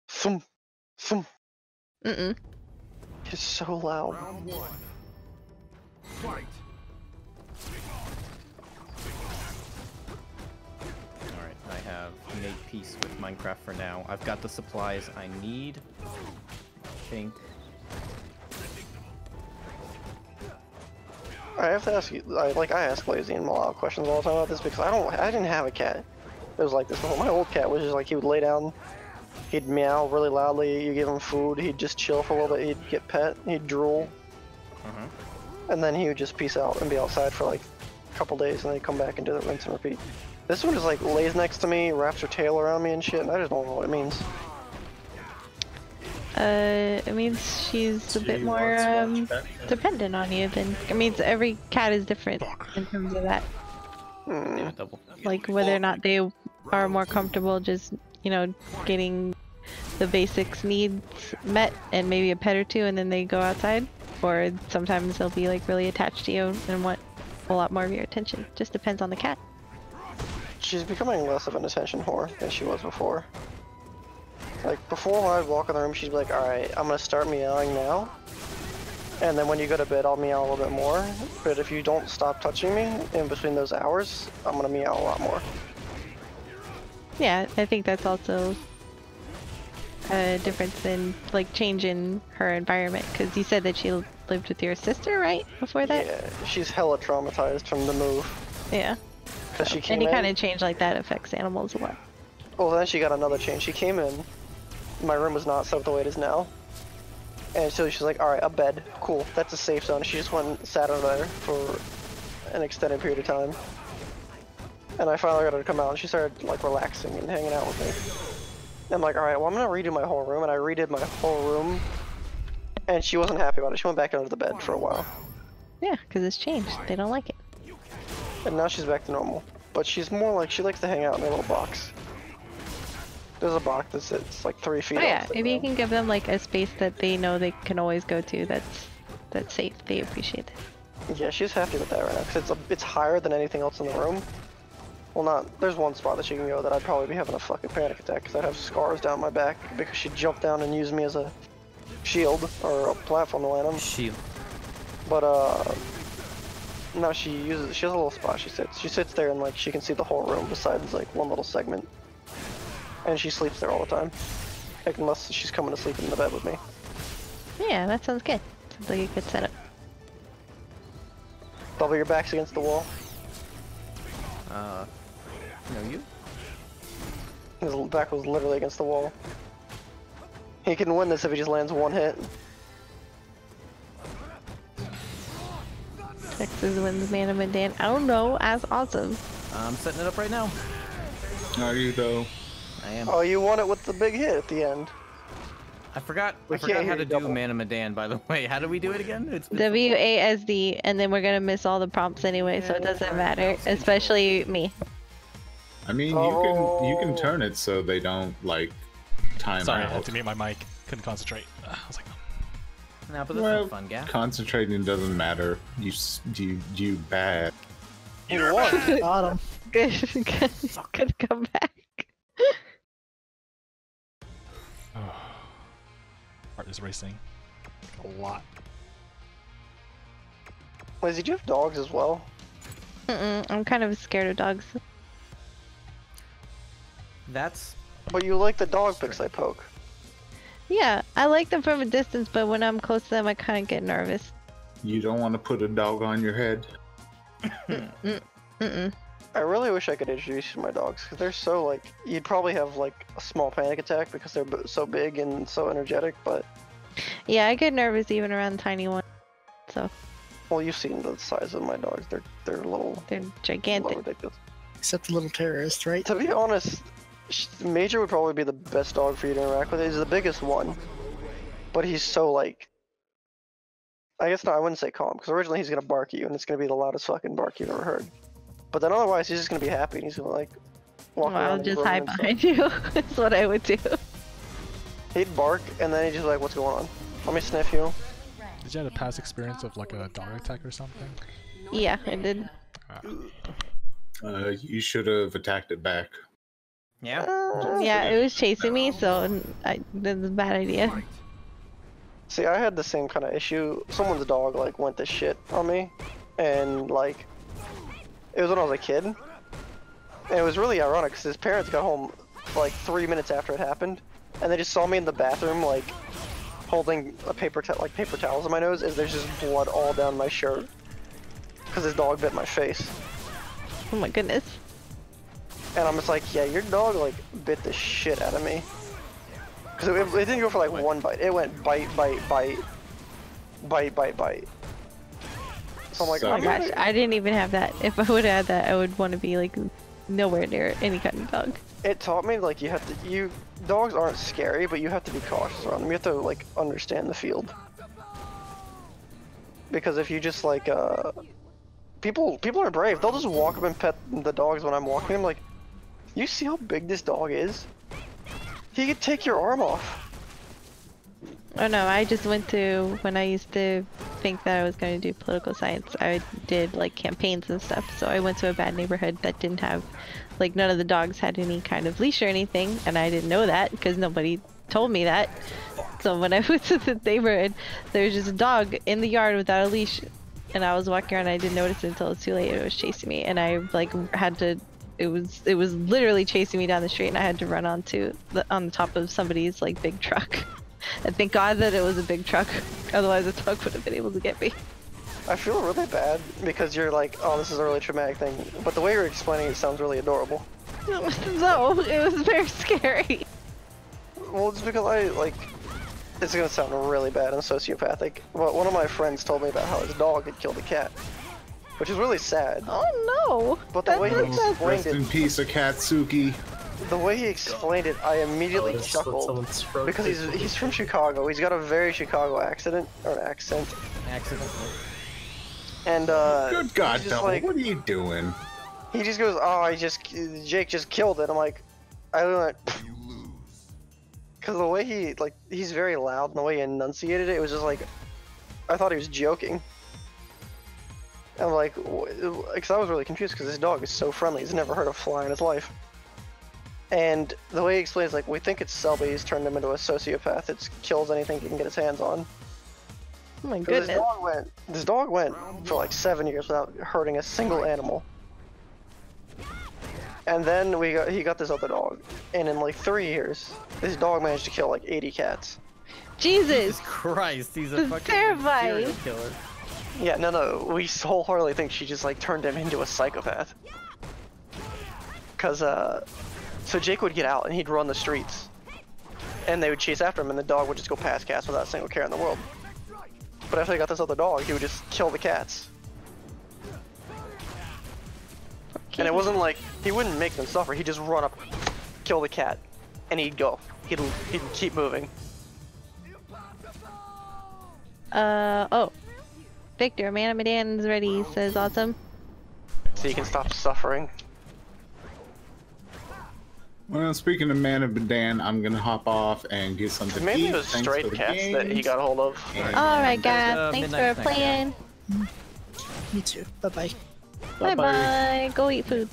[SPEAKER 5] thump, thump.
[SPEAKER 1] Mm-mm.
[SPEAKER 5] It's so loud.
[SPEAKER 6] Alright, I have made peace with Minecraft for now. I've got the supplies I need. I think.
[SPEAKER 5] I have to ask you, I ask Lazy and Malala questions all the time about this because I didn't have a cat that was like this before. My old cat was just like, he would lay down, he'd meow really loudly, you give him food, he'd just chill for a little bit, he'd get pet, he'd drool, and then he would just peace out and be outside for like a couple days and then he'd come back and do the rinse and repeat. This one just like lays next to me, wraps her tail around me and shit, and I just don't know what it means.
[SPEAKER 1] It means she's a bit more dependent on you than. I mean, every cat is different in terms of that.
[SPEAKER 6] Yeah, double.
[SPEAKER 1] Like whether or not they are more comfortable just, you know, getting the basics needs met and maybe a pet or two, and then they go outside, or sometimes they'll be like really attached to you and want a lot more of your attention. Just depends on the cat.
[SPEAKER 5] She's becoming less of an attention whore than she was before. Like, before when I'd walk in the room, she'd be like, alright, I'm gonna start meowing now. And then when you go to bed, I'll meow a little bit more. But if you don't stop touching me in between those hours, I'm gonna meow a lot more.
[SPEAKER 1] Yeah, I think that's also a difference in, like, change in her environment. Because you said that she lived with your sister, right? Before that?
[SPEAKER 5] Yeah, she's hella traumatized from the move.
[SPEAKER 1] Yeah.
[SPEAKER 5] Cause she came
[SPEAKER 1] Any
[SPEAKER 5] in,
[SPEAKER 1] kind of change like that affects animals a lot.
[SPEAKER 5] well, then she got another change. She came in, my room was not set up the way it is now. And so she's like, alright, a bed. Cool, that's a safe zone. She just went and sat over there for an extended period of time. And I finally got her to come out and she started like relaxing and hanging out with me. And I'm like, alright, well I'm gonna redo my whole room, and I redid my whole room. And she wasn't happy about it. She went back under the bed for a while.
[SPEAKER 1] Yeah, because it's changed. They don't like it.
[SPEAKER 5] And now she's back to normal. But she's more like, she likes to hang out in a little box. There's a box that sits like 3 feet
[SPEAKER 1] Oh yeah,
[SPEAKER 5] off the
[SPEAKER 1] maybe you
[SPEAKER 5] ground.
[SPEAKER 1] can give them like a space that they know they can always go to that's safe. They appreciate it.
[SPEAKER 5] Yeah, she's happy with that right now, because it's higher than anything else in the room. Well, not, there's one spot that she can go that I'd probably be having a fucking panic attack, because I'd have scars down my back, because she jumped down and used me as a shield, or a platform to land on.
[SPEAKER 6] Shield.
[SPEAKER 5] But, no, she has a little spot she sits there and, like, she can see the whole room besides, like, one little segment. And she sleeps there all the time. Like, unless she's coming to sleep in the bed with me.
[SPEAKER 1] Yeah, that sounds good. Sounds like a good setup.
[SPEAKER 5] Double your backs against the wall.
[SPEAKER 6] No, you?
[SPEAKER 5] His back was literally against the wall. He can win this if he just lands one hit.
[SPEAKER 1] Texas wins Man of Medan. I don't know, as awesome.
[SPEAKER 6] I'm setting it up right now.
[SPEAKER 2] Are you though?
[SPEAKER 6] I am.
[SPEAKER 5] Oh, you won it with the big hit at the end.
[SPEAKER 6] I forgot
[SPEAKER 5] can't
[SPEAKER 6] how
[SPEAKER 5] hear
[SPEAKER 6] to
[SPEAKER 5] you
[SPEAKER 6] do
[SPEAKER 5] double.
[SPEAKER 6] Man of Medan, by the way. How do we do it again? It's been so long.
[SPEAKER 1] WASD, and then we're gonna miss all the prompts anyway, so it doesn't matter. Especially me.
[SPEAKER 2] I mean, you can turn it so they don't like time
[SPEAKER 3] Sorry, I
[SPEAKER 2] out.
[SPEAKER 3] had to mute my mic. Couldn't concentrate. I was like,
[SPEAKER 6] No, but that's
[SPEAKER 2] Well,
[SPEAKER 6] not fun, Gaff.
[SPEAKER 2] Concentrating doesn't matter. You bad.
[SPEAKER 5] You won. Got him.
[SPEAKER 1] Good. Good comeback.
[SPEAKER 3] oh. Heart is racing. A lot.
[SPEAKER 5] Lizzie, do you have dogs as well?
[SPEAKER 1] I'm kind of scared of dogs.
[SPEAKER 6] That's
[SPEAKER 5] But you like the dog pics I poke.
[SPEAKER 1] Yeah, I like them from a distance, but when I'm close to them, I kind of get nervous.
[SPEAKER 2] You don't want to put a dog on your head.
[SPEAKER 1] Mm-mm.
[SPEAKER 5] I really wish I could introduce you to my dogs because they're so like you'd probably have like a small panic attack because they're so big and so energetic. But
[SPEAKER 1] Yeah, I get nervous even around tiny ones. So
[SPEAKER 5] well, you've seen the size of my dogs. They're little.
[SPEAKER 1] they're
[SPEAKER 5] Little
[SPEAKER 1] gigantic.
[SPEAKER 5] ridiculous.
[SPEAKER 4] Except the little terrorist, right?
[SPEAKER 5] To be honest, Major would probably be the best dog for you to interact with. He's the biggest one, but he's so like. I guess not. I wouldn't say calm because originally he's gonna bark at you, and it's gonna be the loudest fucking bark you've ever heard. But then otherwise, he's just gonna be happy, and he's gonna like walk
[SPEAKER 1] Well,
[SPEAKER 5] around.
[SPEAKER 1] I'll
[SPEAKER 5] and
[SPEAKER 1] just
[SPEAKER 5] run
[SPEAKER 1] hide
[SPEAKER 5] and stuff.
[SPEAKER 1] behind you. That's what I would do.
[SPEAKER 5] He'd bark, and then he'd just be like, "What's going on? Let me sniff you."
[SPEAKER 3] Did you have a past experience of like a dog attack or something?
[SPEAKER 1] Yeah, I did.
[SPEAKER 2] You should have attacked it back.
[SPEAKER 6] Yeah.
[SPEAKER 1] Yeah, it was chasing me, so that's a bad idea.
[SPEAKER 5] See, I had the same kind of issue. Someone's dog like went to shit on me, and like it was when I was a kid. And it was really ironic because his parents got home like 3 minutes after it happened, and they just saw me in the bathroom like holding a paper towels on my nose, as there's just blood all down my shirt because his dog bit my face.
[SPEAKER 1] Oh my goodness.
[SPEAKER 5] And I'm just like, yeah, your dog like bit the shit out of me. Because it didn't go for like one bite. It went bite, bite, bite, bite, bite, bite. So I'm like,
[SPEAKER 2] So-
[SPEAKER 1] Oh
[SPEAKER 5] I'm
[SPEAKER 1] my
[SPEAKER 5] gonna-
[SPEAKER 1] gosh, I didn't even have that. If I would have had that, I would want to be like nowhere near any kind of dog.
[SPEAKER 5] it taught me like dogs aren't scary, but you have to be cautious around them. You have to like understand the field. Because if you just like people are brave. They'll just walk up and pet the dogs when I'm walking. I'm like, you see how big this dog is? He could take your arm off.
[SPEAKER 1] Oh no, I just went to, when I used to think that I was going to do political science, I did like campaigns and stuff. So I went to a bad neighborhood that didn't have, like none of the dogs had any kind of leash or anything. And I didn't know that because nobody told me that. So when I went to the neighborhood, there was just a dog in the yard without a leash. And I was walking around and I didn't notice it until it was too late. It was chasing me and I like had to, it was literally chasing me down the street and I had to run on the top of somebody's like big truck. And thank God that it was a big truck, otherwise the dog would have been able to get me.
[SPEAKER 5] I feel really bad because you're like, oh, this is a really traumatic thing. But the way you're explaining it sounds really adorable.
[SPEAKER 1] No, it was very scary.
[SPEAKER 5] Well, it's because I like. It's gonna sound really bad and sociopathic, but one of my friends told me about how his dog had killed a cat, which is really sad.
[SPEAKER 1] Oh no!
[SPEAKER 5] But the way he explained
[SPEAKER 2] Rest in
[SPEAKER 5] it,
[SPEAKER 2] peace, Akatsuki.
[SPEAKER 5] the way he explained it, I immediately
[SPEAKER 7] Just let
[SPEAKER 5] chuckled
[SPEAKER 7] someone stroke
[SPEAKER 5] because
[SPEAKER 7] it.
[SPEAKER 5] he's from Chicago. He's got a very Chicago accent.
[SPEAKER 6] Accidentally.
[SPEAKER 5] And
[SPEAKER 2] Good God,
[SPEAKER 5] he's just
[SPEAKER 2] Double,
[SPEAKER 5] like,
[SPEAKER 2] what are you doing?
[SPEAKER 5] he just goes, oh, Jake just killed it. I'm like, I went. Because the way he's very loud and the way he enunciated it, it was just like, I thought he was joking. And I'm like, because I was really confused because this dog is so friendly. He's never heard a fly in his life. And the way he explains, like, we think it's Selby, he's turned him into a sociopath. It kills anything he can get his hands on.
[SPEAKER 1] Oh my
[SPEAKER 5] 'Cause
[SPEAKER 1] goodness.
[SPEAKER 5] this dog went for like 7 years without hurting a single animal. And then he got this other dog, and in like 3 years, this dog managed to kill like 80 cats.
[SPEAKER 1] Jesus!
[SPEAKER 6] Christ, he's a
[SPEAKER 1] This is
[SPEAKER 6] fucking
[SPEAKER 1] terrifying.
[SPEAKER 6] serial killer.
[SPEAKER 5] Yeah, no, we wholeheartedly think she just like turned him into a psychopath. Cause so Jake would get out and he'd run the streets, and they would chase after him, and the dog would just go past cats without a single care in the world. But after he got this other dog, he would just kill the cats. And it wasn't like, he wouldn't make them suffer, he'd just run up, kill the cat, and he'd go. He'd keep moving.
[SPEAKER 1] Oh. Victor, Man of Medan's ready, says awesome.
[SPEAKER 5] So you can stop suffering.
[SPEAKER 2] Well, speaking of Man of Badan, I'm gonna hop off and get something to
[SPEAKER 5] Maybe
[SPEAKER 2] eat.
[SPEAKER 5] it was
[SPEAKER 2] Thanks
[SPEAKER 5] stray
[SPEAKER 2] for the
[SPEAKER 5] cats that he
[SPEAKER 2] games.
[SPEAKER 5] got a hold of.
[SPEAKER 2] And-
[SPEAKER 1] Alright guys, thanks
[SPEAKER 6] midnight
[SPEAKER 1] for
[SPEAKER 6] snack.
[SPEAKER 1] playing.
[SPEAKER 4] Me too. Bye bye.
[SPEAKER 1] Bye bye. Go eat food.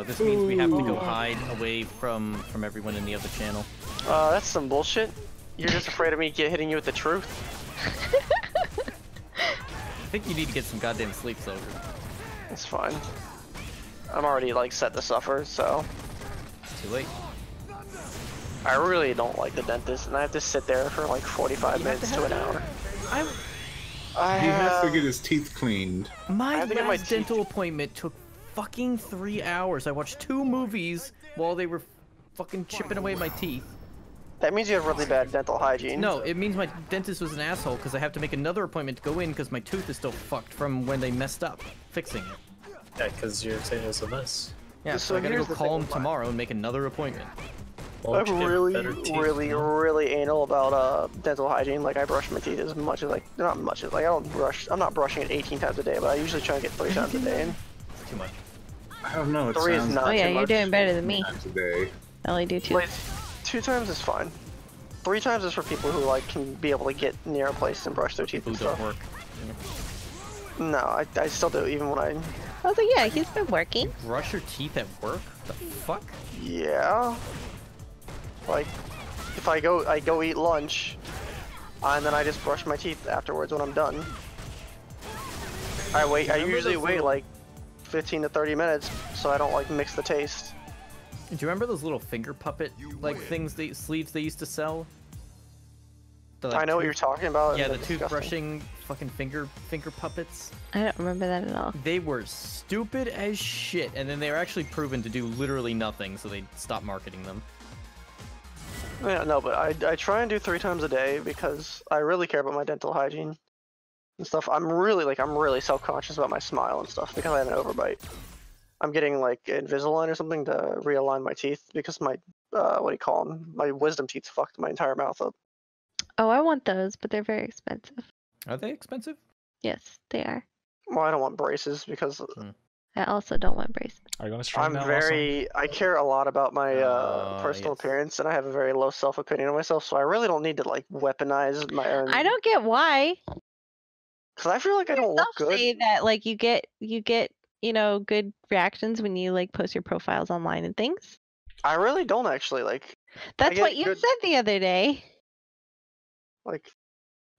[SPEAKER 6] This means we have to go hide away from everyone in the other channel.
[SPEAKER 5] That's some bullshit. You're just afraid of me hitting you with the truth?
[SPEAKER 6] I think you need to get some goddamn sleep, Solger.
[SPEAKER 5] It's fine. I'm already like set to suffer, so.
[SPEAKER 6] Too late.
[SPEAKER 5] I really don't like the dentist, and I have to sit there for like 45 minutes to an hour.
[SPEAKER 2] He has to get his teeth cleaned.
[SPEAKER 6] My
[SPEAKER 5] I have to get my
[SPEAKER 6] last
[SPEAKER 5] teeth-
[SPEAKER 6] dental appointment took fucking 3 hours. I watched 2 movies while they were fucking chipping away my teeth.
[SPEAKER 5] That means you have really bad dental hygiene.
[SPEAKER 6] No, it means my dentist was an asshole because I have to make another appointment to go in because my tooth is still fucked from when they messed up fixing it.
[SPEAKER 7] Yeah, because your thing is a mess.
[SPEAKER 6] Yeah,
[SPEAKER 5] So
[SPEAKER 6] so I gotta go
[SPEAKER 5] here's the
[SPEAKER 6] call
[SPEAKER 5] thing
[SPEAKER 6] him
[SPEAKER 5] with mine.
[SPEAKER 6] tomorrow and make another appointment.
[SPEAKER 7] Why
[SPEAKER 5] I'm
[SPEAKER 7] don't you get
[SPEAKER 5] really,
[SPEAKER 7] better teeth,
[SPEAKER 5] really,
[SPEAKER 7] man?
[SPEAKER 5] really anal about dental hygiene. Like I brush my teeth as much as not much as like I don't brush. I'm not brushing it 18 times a day, but I usually try and get 3 times a day.
[SPEAKER 6] Too much.
[SPEAKER 2] I don't know. It
[SPEAKER 5] 3 is
[SPEAKER 2] sounds
[SPEAKER 5] not
[SPEAKER 1] Oh yeah,
[SPEAKER 5] too
[SPEAKER 1] you're
[SPEAKER 5] much.
[SPEAKER 1] doing better than me.
[SPEAKER 2] today.
[SPEAKER 1] I only do 2.
[SPEAKER 5] Like 2 times is fine. 3 times is for people who like can be able to get near a place and brush their teeth
[SPEAKER 6] Who
[SPEAKER 5] and
[SPEAKER 6] don't
[SPEAKER 5] stuff.
[SPEAKER 6] work.
[SPEAKER 5] No, I still do even when I.
[SPEAKER 1] I was like, yeah, he's been working.
[SPEAKER 6] Brush your teeth at work? The fuck?
[SPEAKER 5] Yeah. Like, if I go eat lunch, and then I just brush my teeth afterwards when I'm done. I usually wait like 15 to 30 minutes so I don't like mix the taste.
[SPEAKER 6] Do you remember those little finger puppet like things, sleeves they used to sell? The, like,
[SPEAKER 5] I know what you're talking about.
[SPEAKER 6] Yeah,
[SPEAKER 5] and
[SPEAKER 6] the
[SPEAKER 5] they're disgusting.
[SPEAKER 6] toothbrushing fucking finger puppets.
[SPEAKER 1] I don't remember that at all.
[SPEAKER 6] They were stupid as shit, and then they were actually proven to do literally nothing, so they stopped marketing them.
[SPEAKER 5] Yeah, no, but I try and do 3 times a day because I really care about my dental hygiene and stuff. I'm really self-conscious about my smile and stuff because I have an overbite. I'm getting like Invisalign or something to realign my teeth because my what do you call them? My wisdom teeth fucked my entire mouth up.
[SPEAKER 1] Oh, I want those, but they're very expensive.
[SPEAKER 6] Are they expensive?
[SPEAKER 1] Yes, they are.
[SPEAKER 5] Well, I don't want braces because
[SPEAKER 1] I also don't want braces.
[SPEAKER 3] Are you gonna stream
[SPEAKER 5] I'm
[SPEAKER 3] now?
[SPEAKER 5] I care a lot about my personal
[SPEAKER 6] yes.
[SPEAKER 5] appearance, and I have a very low self-opinion of myself, so I really don't need to like weaponize my own.
[SPEAKER 1] I don't get why.
[SPEAKER 5] Because I feel like I don't look
[SPEAKER 1] They'll
[SPEAKER 5] good.
[SPEAKER 1] say that like you get good reactions when you like post your profiles online and things.
[SPEAKER 5] I really don't actually like.
[SPEAKER 1] That's
[SPEAKER 5] get
[SPEAKER 1] what you
[SPEAKER 5] good-
[SPEAKER 1] said the other day.
[SPEAKER 5] Like,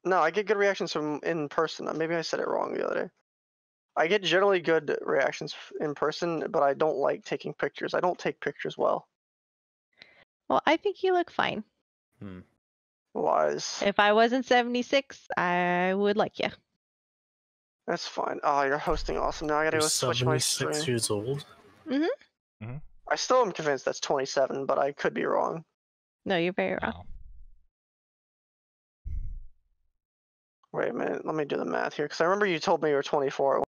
[SPEAKER 5] no, I get good reactions from in person. Maybe I said it wrong the other day. I get generally good reactions in person, but I don't like taking pictures. I don't take pictures well.
[SPEAKER 1] Well, I think you look fine.
[SPEAKER 5] Lies.
[SPEAKER 1] If I wasn't 76, I would like you.
[SPEAKER 5] That's fine. Oh, you're hosting awesome. Now I gotta
[SPEAKER 7] You're
[SPEAKER 5] go switch my
[SPEAKER 7] 76
[SPEAKER 5] stream.
[SPEAKER 7] years old.
[SPEAKER 5] I still am convinced that's 27, but I could be wrong.
[SPEAKER 1] No, you're very wrong.
[SPEAKER 3] Wow.
[SPEAKER 5] Wait a minute, let me do the math here, because I remember you told me you were 24.